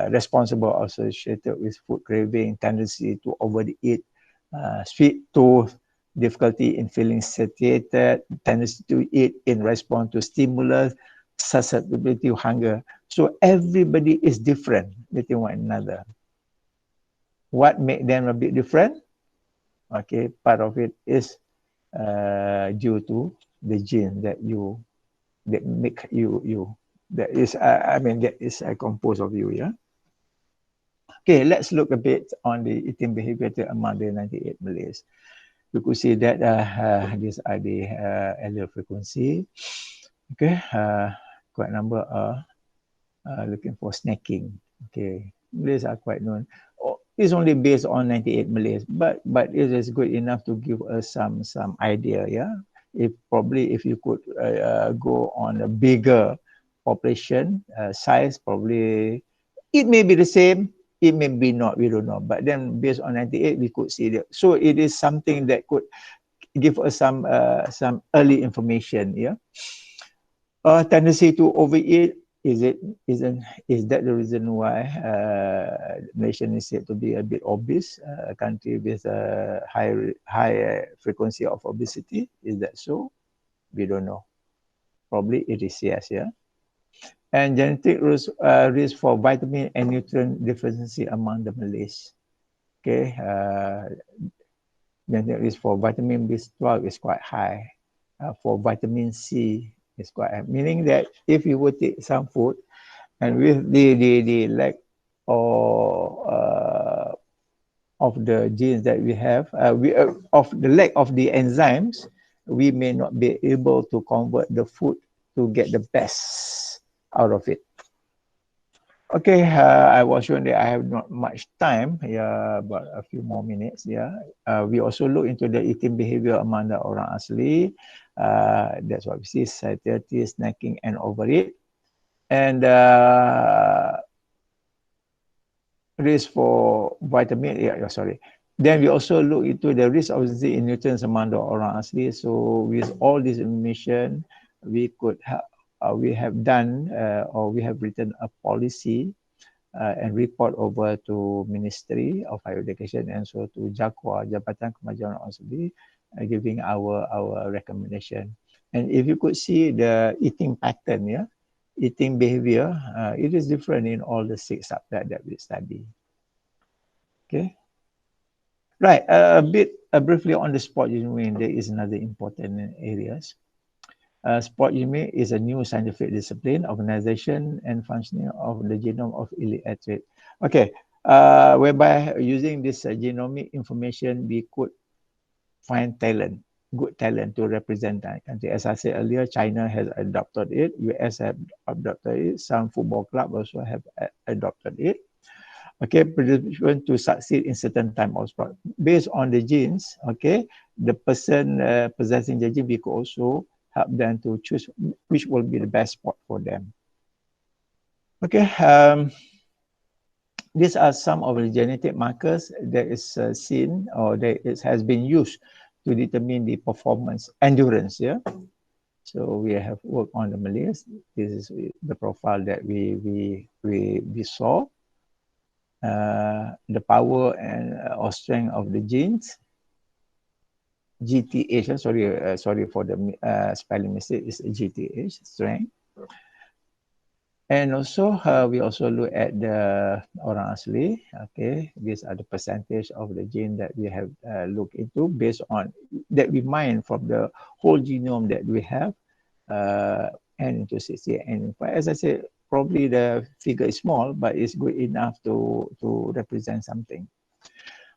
responsible, associated with food craving, tendency to overeat, sweet tooth, difficulty in feeling satiated, tendency to eat in response to stimulus, susceptibility to hunger. So everybody is different between one another. What makes them a bit different? Okay, part of it is due to the gene that make you. That is, I mean, that is composed of you, yeah. Okay, let's look a bit on the eating behavior among the 98 Malays. You could see that these are the allele frequency. Okay, quite a number are looking for snacking. Okay, these are quite known. It's only based on 98 Malays, but it is good enough to give us some idea. Yeah, if you could go on a bigger population size, probably it may be the same. It may be not. We don't know. But then based on 98, we could see that. So it is something that could give us some early information. Yeah. Tendency to overeat, is that the reason why nation is said to be a bit obese, a country with a high frequency of obesity? Is that so? We don't know. Probably it is, yes, yeah. And genetic risk for vitamin and nutrient deficiency among the Malays. Okay, genetic risk for vitamin B12 is quite high. For vitamin C, is quite high. Meaning that if you would take some food and with the lack of the genes that we have, of the lack of the enzymes, we may not be able to convert the food to get the best out of it. Okay, I was showing that I have not much time. Yeah, about a few more minutes. Yeah, we also look into the eating behavior among the orang asli. That's what we see: satiety, snacking, and overeat. And risk for vitamin. Yeah, sorry. Then we also look into the risk of disease in nutrients among the orang asli. So with all this information, we could have. We have done or we have written a policy and report over to Ministry of Higher Education and so to JAKWA, Jabatan Kemajuan Orang Asli, giving our recommendation. And if you could see the eating pattern, yeah, eating behavior, it is different in all the 6 subtypes that we study. Okay. Right, briefly on the sport genome, there is another important areas. Sport genome is a new scientific discipline, organization, and functioning of the genome of elite athlete. Okay, whereby using this genomic information, we could find talent, good talent to represent that country. As I said earlier, China has adopted it, US have adopted it, some football clubs also have adopted it. Okay, prediction to succeed in certain type of sport. Based on the genes, okay, the person possessing the gene, we could also help them to choose which will be the best sport for them. Okay, these are some of the genetic markers that is seen or that it has been used to determine the performance, endurance, yeah. So we have worked on the Malays. This is the profile that we saw. The power and or strength of the genes. GTH, sorry for the spelling mistake, is GTH, strength. And also, we also look at the orang asli. Okay, these are the percentage of the gene that we have looked into based on that we mine from the whole genome that we have, and into 60 and 5. As I said, probably the figure is small, but it's good enough to represent something.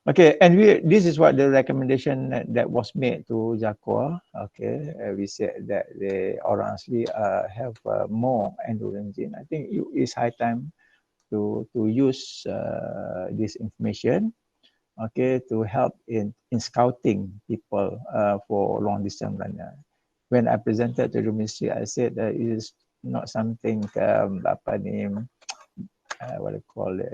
Okay, and this is what the recommendation that was made to JAKWA. Okay, we said that the orang asli have more endurance gene. I think it's high time to use this information, okay, to help in scouting people for long distance runner. When I presented to the ministry, I said that it is not something what I call it,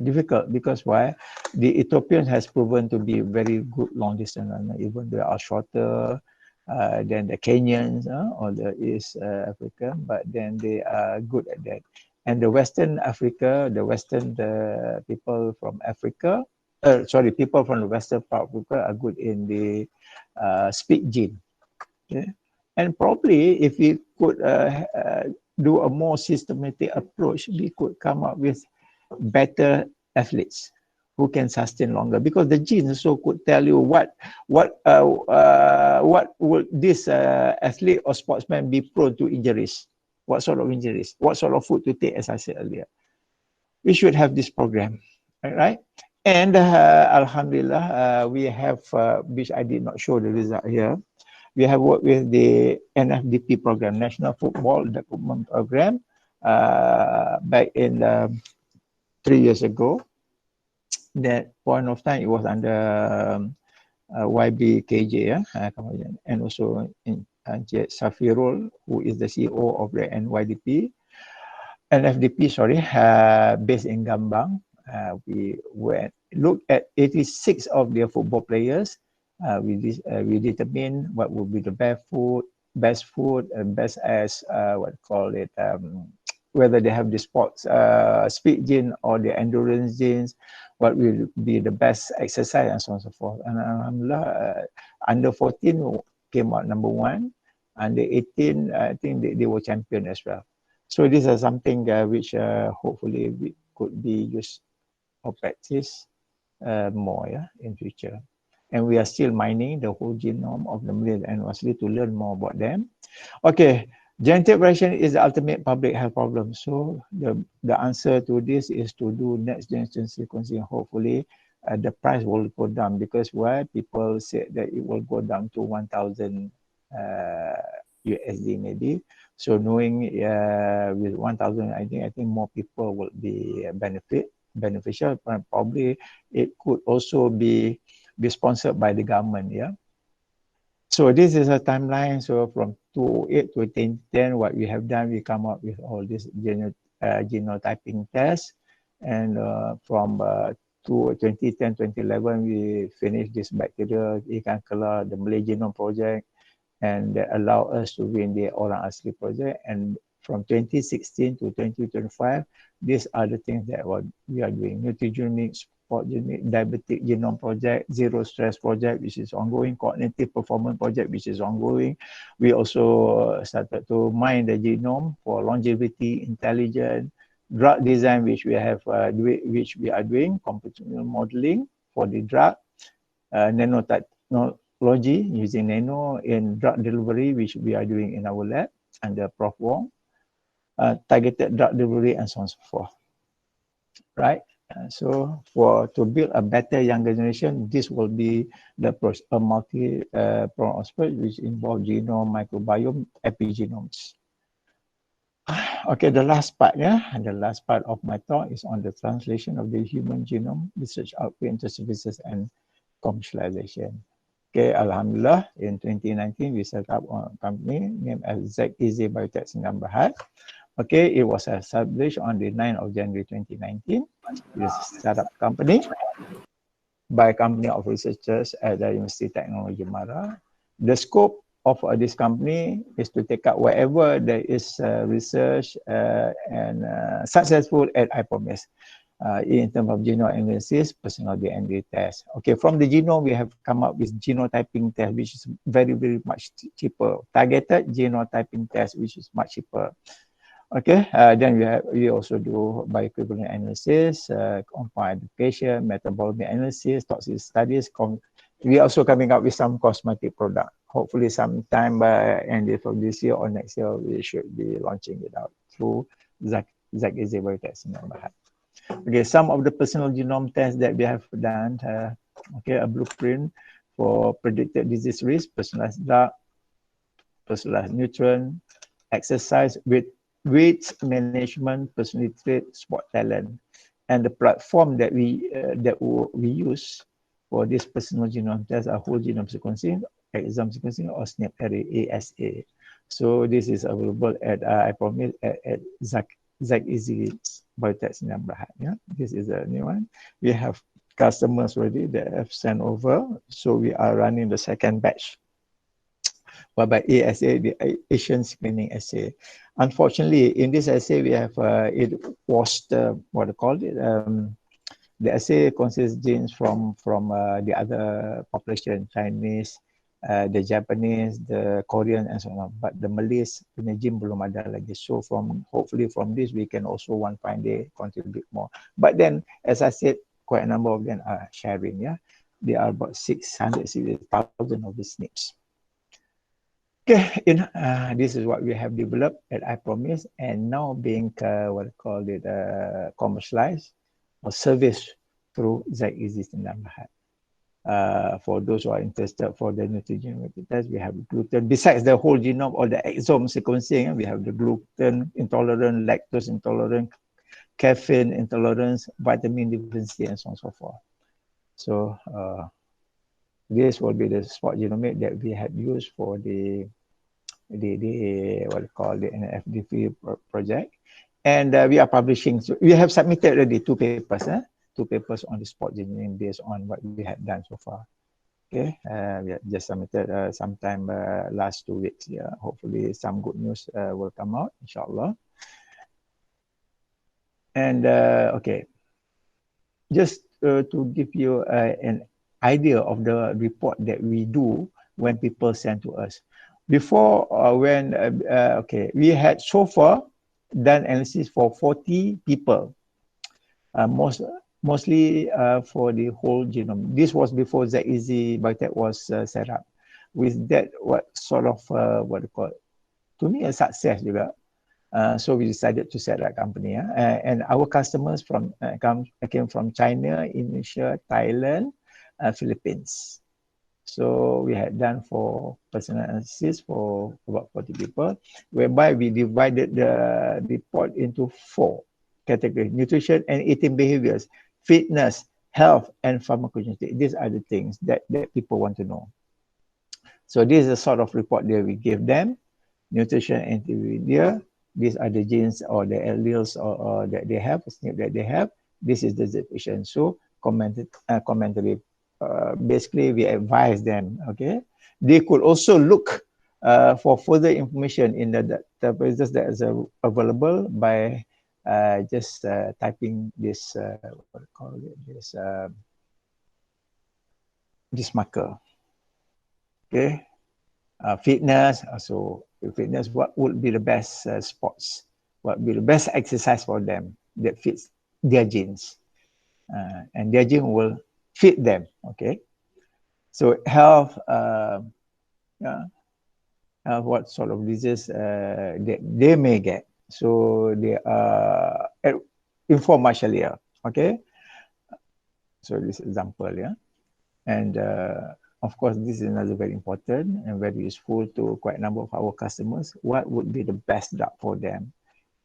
difficult, because why? The Ethiopian has proven to be very good long distance runner, even they are shorter than the Kenyans or the East Africa, but then they are good at that. And the Western Africa, the people from Africa, people from the western part of Africa are good in the speak gene. Okay? And probably if we could do a more systematic approach, we could come up with better athletes who can sustain longer, because the genes also could tell you what would this athlete or sportsman be prone to injuries, what sort of injuries, what sort of food to take, as I said earlier. We should have this program, right? And Alhamdulillah, we have, which I did not show the result here, we have worked with the NFDP program, National Football Development Program, back in 3 years ago. That point of time, it was under YBKJ, and also in Safirul, who is the CEO of the NFDP, sorry, based in Gambang. We went looked at 86 of their football players. We determine what would be the best food, and best as whether they have the sports speed gene or the endurance genes, what will be the best exercise, and so on and so forth. And Alhamdulillah, under 14 came out number 1. Under 18, I think they were champion as well. So these are something which hopefully we could be used or practice more in future. And we are still mining the whole genome of the Malayan animals to learn more about them. Okay, genetic variation is the ultimate public health problem. So the answer to this is to do next generation sequencing. Hopefully, the price will go down, because why people said that it will go down to 1,000 USD maybe. So knowing with 1,000, I think more people will be beneficial. Probably it could also be sponsored by the government, yeah. So this is a timeline. So from 2008 to 2010, what we have done, we come up with all this genotyping tests, and from 2010, 2011, we finished this bacterial ikan kela, the Malay Genome Project, and that allow us to win the Orang Asli project. And from 2016 to 2025, these are the things that we are doing: Nutritional Genomics, Sport Genomics, Diabetic Genome Project, Zero Stress Project, which is ongoing, Cognitive Performance Project, which is ongoing. We also started to mine the genome for longevity, intelligence, drug design, which we are doing, computational modeling for the drug, nanotechnology using nano in drug delivery, which we are doing in our lab under Prof Wong, targeted drug delivery, and so on and so forth. Right? So to build a better younger generation, this will be the approach, a multi-pronged approach which involves genome, microbiome, epigenomes. Okay, the last part, and the last part of my talk is on the translation of the human genome, research output into services and commercialization. Okay, Alhamdulillah, in 2019, we set up a company named as Zaki Biotech Sdn Bhd. Okay, it was established on the 9th of January 2019. It's a startup company by a company of researchers at the University Technology Mara. The scope of this company is to take up wherever there is research and successful at IPROMIS in terms of genome analysis, personal DNA test. Okay, from the genome, we have come up with genotyping test, which is very, very much cheaper. Targeted genotyping test, which is much cheaper. Okay, then we also do bioequivalent analysis, compound identification, metabolomic analysis, toxic studies. We are also coming up with some cosmetic product. Hopefully sometime by end of this year or next year, we should be launching it out through Zaki Biotech Sdn Bhd. Okay, some of the personal genome tests that we have done. Okay, a blueprint for predicted disease risk, personalized drug, personalized nutrient, exercise with weight management, personality, sport talent, and the platform that we use for this personal genome test are whole genome sequencing, exome sequencing, or SNP array ASA. So this is available at I promise at Zaki Biotech Sdn Bhd. Yeah, this is a new one. We have customers already that have sent over, so we are running the second batch. By ASA, the Asian Screening Assay. Unfortunately, in this assay, we have it was The assay consists genes from the other population, Chinese, the Japanese, the Korean, and so on. But the Malays punya gene belum ada lagi. So hopefully from this we can also one fine day contribute more. But then, as I said, quite a number of them are sharing. Yeah, there are about 600,000 of the SNPs. Okay, this is what we have developed at I Promise, and now being what I call it commercialized or serviced through Zaki Standard Mohd. For those who are interested for the nutrition test, we have gluten. Besides the whole genome or the exome sequencing, we have the gluten intolerant, lactose intolerant, caffeine intolerance, vitamin deficiency, and so on and so forth. So this will be the spot genomic that we have used for the what we call the NFDP project, and we are publishing. So we have submitted already two papers on the spot genomic based on what we have done so far. Okay, we have just submitted sometime last 2 weeks. Yeah, hopefully some good news will come out, inshallah. And okay, just to give you an idea of the report that we do when people send to us. Before, okay, we had so far done analysis for 40 people, mostly for the whole genome. This was before Zaki Biotech was set up. With that, what sort of, what do you call it? To me, a success juga. So we decided to set that company. And our customers came from China, Indonesia, Thailand, Philippines. So we had done for personal analysis for about 40 people, whereby we divided the report into 4 categories: nutrition and eating behaviors, fitness, health, and pharmacogenetic. These are the things that people want to know. So this is the sort of report that we give them: nutrition and eating behavior. These are the genes or the alleles or that they have, SNP that they have. This is the distribution. So commentary. Basically, we advise them. Okay, they could also look for further information in the databases that is available by just typing this what do you call it, this marker. Okay, fitness. So fitness, what would be the best sports? What would be the best exercise for them that fits their genes, and their gene will fit them. Okay, so health, what sort of disease that they may get. So they are informed much earlier. Okay, so this example, yeah, and of course this is another very important and very useful to quite a number of our customers. What would be the best drug for them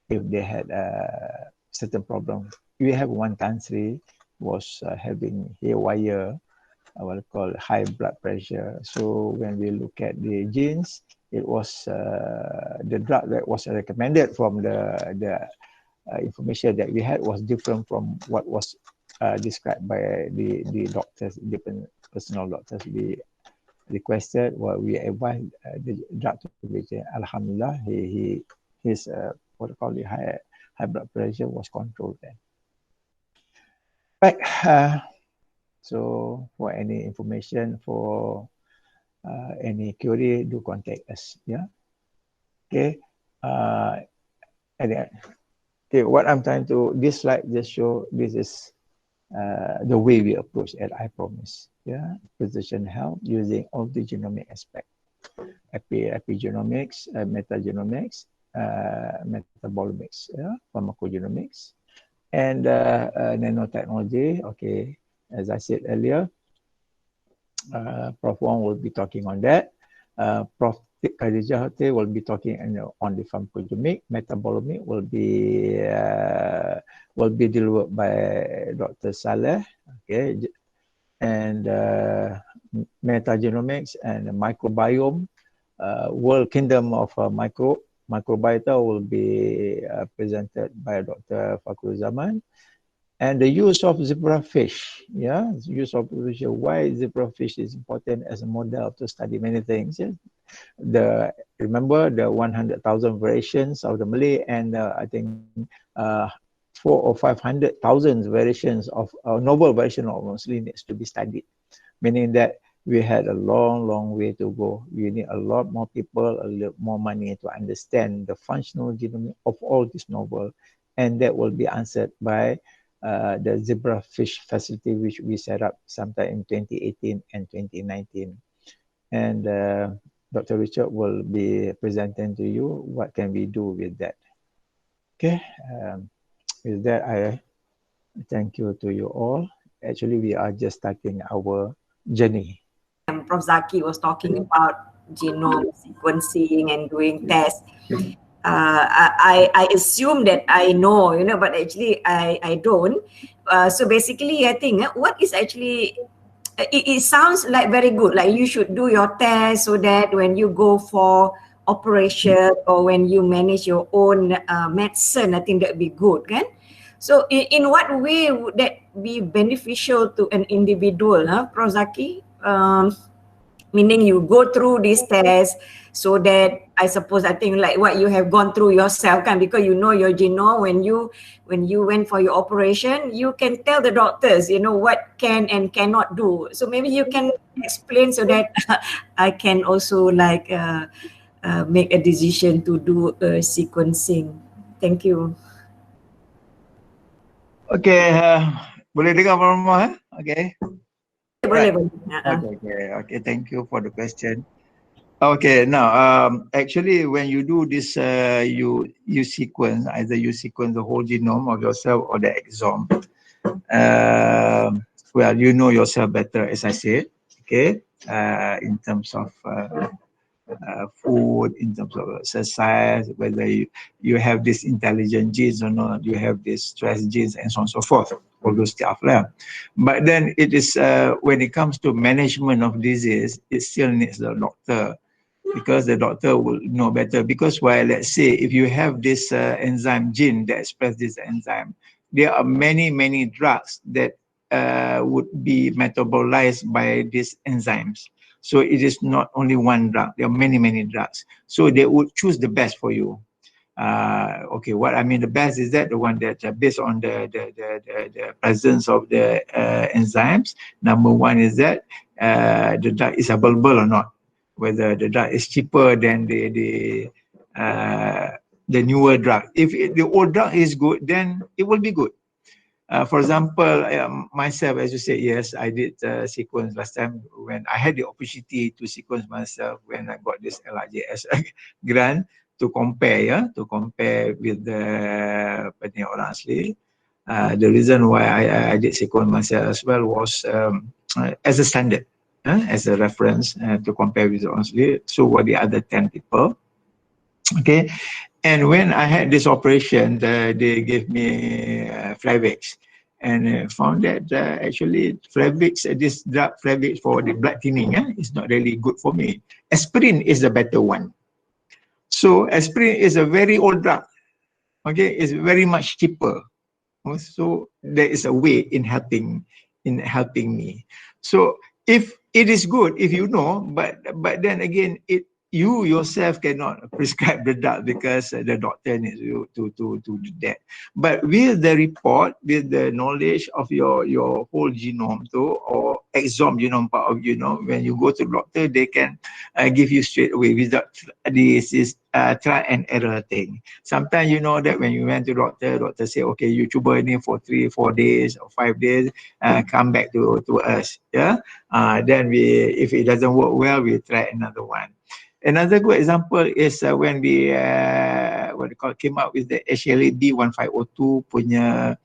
if they had a certain problem? We have one country was having haywire, what I call high blood pressure. So when we look at the genes, it was the drug that was recommended from the information that we had was different from what was described by the doctors, different personal doctors. We requested, we advised the drug to be changed. Alhamdulillah, his what I call the high blood pressure was controlled then. Right. So for any information, for any query, do contact us. Yeah. Okay. Okay. What I'm trying to, this slide just show this is the way we approach at I Promise. Yeah. Precision health using all the genomic aspect, epigenomics, metagenomics, metabolomics, yeah, pharmacogenomics, and nanotechnology. Okay. As I said earlier, Prof Wong will be talking on that. Prof Khadijah will be talking on the pharmacogenomic. Metabolomic will be delivered by Dr. Salleh. Okay, and metagenomics and microbiome, world kingdom of microbiota will be presented by Dr. Fakrul Zaman. And the use of zebrafish, yeah, use of zebrafish. Why zebrafish is important as a model to study many things. Yeah? Remember the 100,000 variations of the Malay, and I think 4 or 500,000 variations of novel version of needs to be studied, meaning that we had a long way to go. We need a lot more people, a lot more money to understand the functional genome of all these novel, and that will be answered by the zebrafish facility, which we set up sometime in 2018 and 2019. And Dr. Richard will be presenting to you what can we do with that. Okay, with that, I thank you to you all. Actually, we are just starting our journey. Prof. Zaki was talking about genome sequencing and doing tests. I assume that I know, but actually I don't. So basically, I think what is actually, it sounds like very good. Like you should do your test so that when you go for operation or when you manage your own medicine, I think that would be good, kan? So in what way would that be beneficial to an individual, Prof. Zaki? Meaning you go through this test so that I think like what you have gone through yourself, kan, because you know your genome. When you went for your operation, you can tell the doctors, what can and cannot do. So maybe you can explain so that I can also like make a decision to do sequencing. Thank you. Okay, boleh dengar from rumah? Okay. Boleh. Okay. Thank you for the question. Okay, now actually when you do this, you sequence, either you sequence the whole genome of yourself or the exome. Well, you know yourself better, as I said. Okay, in terms of food, in terms of exercise, whether you have this intelligent genes or not, you have this stress genes and so on and so forth, all those stuff. But then it is, when it comes to management of disease, it still needs the doctor, because the doctor will know better. Because while, let's say, if you have this enzyme gene that express this enzyme, there are many drugs that would be metabolized by these enzymes. So it is not only one drug, there are many drugs. So they would choose the best for you. Okay, what I mean the best is that the one that based on the presence of the enzymes. Number one is that the drug is available or not, whether the drug is cheaper than the newer drug. If the old drug is good, then it will be good. For example, myself, as you said, yes, I did sequence last time when I had the opportunity to sequence myself when I got this LRJS grant to compare, with the orang asli. The reason why I did sequence myself as well was as a standard, as a reference to compare with the orang asli. So were the other 10 people. Okay, and when I had this operation, they gave me Flavix, and found that actually Flavix, this drug Flavix for the blood thinning, is not really good for me. Aspirin is the better one. So aspirin is a very old drug. Okay, it's very much cheaper. So there is a way in helping me. So if it is good, if you know, but then again, you yourself cannot prescribe the drug because the doctor needs you to do that. But with the report, with the knowledge of your whole genome too, or exome genome part of genome, when you go to the doctor, they can give you straight away without this is try and error thing. Sometimes you know that when you went to doctor say, okay, you cuba ini for 3-4 days or 5 days, come back to us. Yeah. Then if it doesn't work well, we try another one. Another good example is when we came up with the HLA-B 1502 punya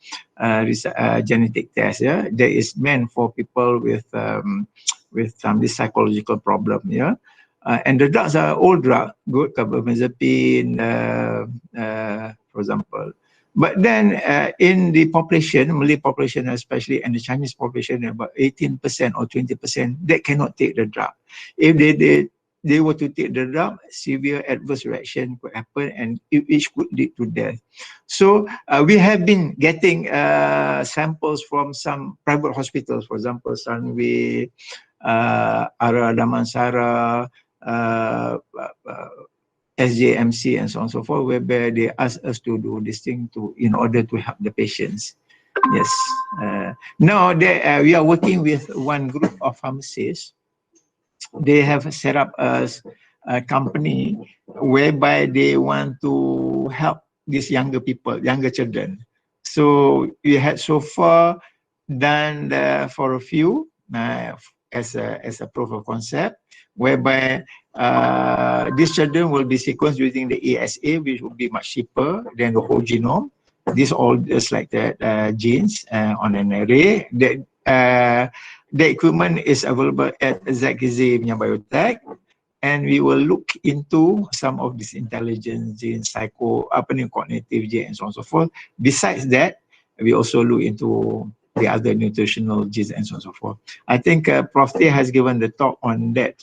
genetic test. Yeah, that is meant for people with some psychological problem. Yeah, and the drugs are old drug, good carbamazepine, for example. But then in the population, Malay population especially, and the Chinese population, about 18% or 20% that cannot take the drug. If they were to take the drug, severe adverse reaction could happen, and it could lead to death. So we have been getting samples from some private hospitals, for example, Sunway, Ara Damansara, SJMC and so on and so forth, whereby they ask us to do this thing in order to help the patients. Yes. Now we are working with one group of pharmacists. They have set up a company whereby they want to help these younger people, younger children. So we had so far done for a few as a proof of concept, whereby these children will be sequenced using the ASA, which will be much cheaper than the whole genome. These all just like that genes on an array. The equipment is available at Zaki Biotech, and we will look into some of these intelligence genes, cognitive genes, and so on and so forth. Besides that, we also look into the other nutritional genes and so on and so forth. I think Prof has given the talk on that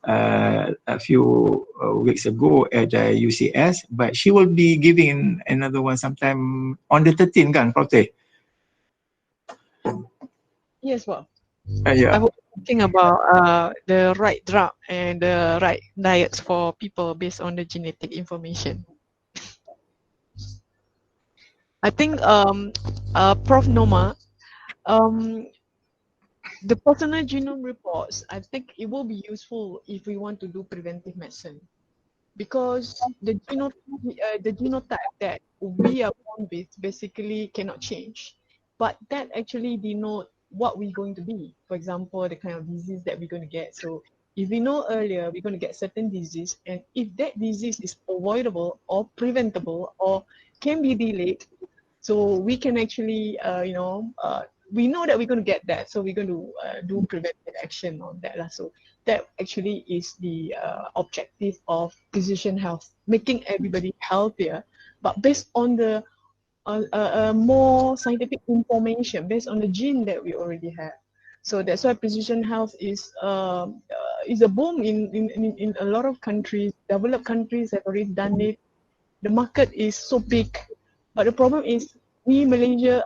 a few weeks ago at UCS, but she will be giving another one sometime on the 13th, kan, Prof? Yes, well, Yeah. I was thinking about the right drug and the right diets for people based on the genetic information. I think Prof Noma, the personal genome reports, I think it will be useful if we want to do preventive medicine, because the genotype that we are born with basically cannot change, but that actually denote what we're going to be. For example, the kind of disease that we're going to get. So if we know earlier we're going to get certain disease, and if that disease is avoidable or preventable or can be delayed, so we can actually we know that we're going to get that, so we're going to do preventive action on that. So that actually is the objective of precision health, making everybody healthier, but based on the more scientific information, based on the gene that we already have. So that's why precision health is a boom in a lot of countries. Developed countries have already done it. The market is so big, but the problem is we Malaysia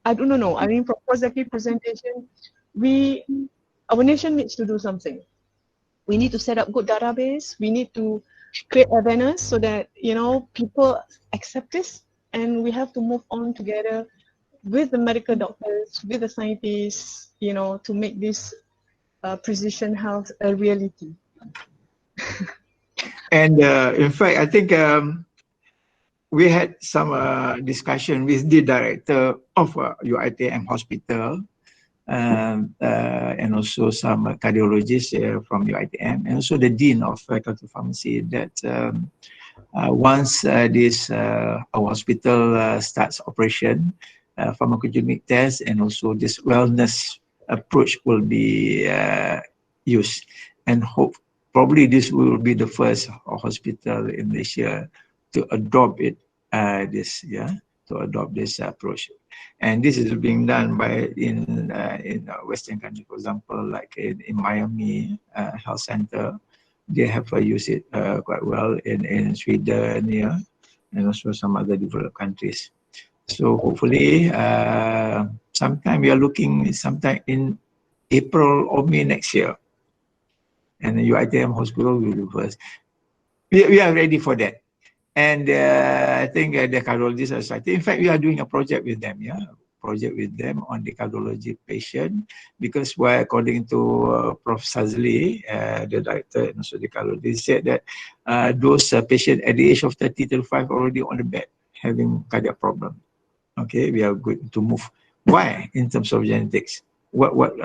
I don't know. I mean, from Zaki presentation, our nation needs to do something. We need to set up good database. We need to create awareness so that people accept this, and we have to move on together with the medical doctors, with the scientists, to make this precision health a reality. And in fact, I think we had some discussion with the director of UiTM hospital, and also some cardiologists from UiTM, and also the dean of faculty of pharmacy, that once this our hospital starts operation, pharmacogenomic test and also this wellness approach will be used, and probably this will be the first hospital in Malaysia to adopt it, to adopt this approach. And this is being done in Western countries, for example, like in Miami Health Center. They have used it quite well in Sweden, and also some other developed countries. So hopefully, sometime we are looking sometime in April or May next year, and the UiTM hospital will do first. We are ready for that. And I think the cardiologists are starting. In fact, we are doing a project with them, on the cardiology patient, because according to Prof. Salleh, the director and also the cardiologist, said that those patients at the age of 30-35 already on the bed having cardiac problem. Okay, we are good to move. Why? In terms of genetics. What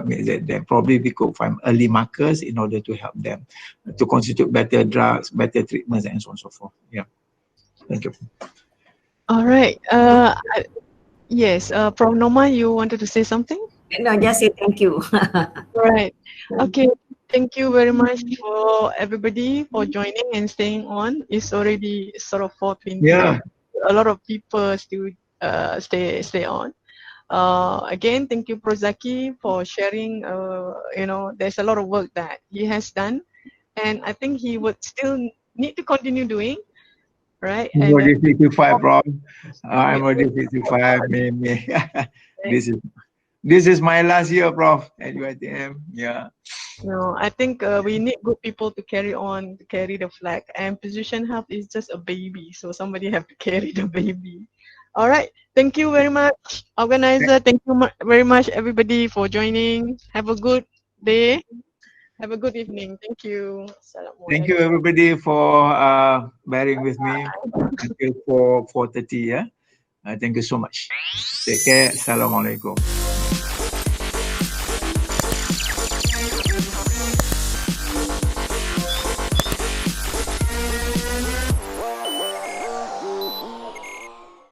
makes that? Then probably we could find early markers in order to help them to constitute better drugs, better treatments, and so on and so forth. Yeah. Thank you. All right. Yes, Prof. Noma, you wanted to say something? No, just say thank you. Right. Okay. Thank you very much for everybody for joining and staying on. It's already sort of 4:20. Yeah. A lot of people still stay on. Again, thank you, Prof. Zaki, for sharing. There's a lot of work that he has done, and I think he would still need to continue doing. Right. I'm already 55, Prof. I'm already 55. This is my last year, Prof, at UiTM. Yeah. No, I think we need good people to carry on, to carry the flag. And Precision Health is just a baby, so somebody have to carry the baby. All right. Thank you very much, organizer. Thank you very much, everybody, for joining. Have a good day. Have a good evening. Thank you. Thank you, Assalamualaikum. everybody, for bearing with me until 4:30. Yeah. Thank you so much. Take care. Assalamualaikum.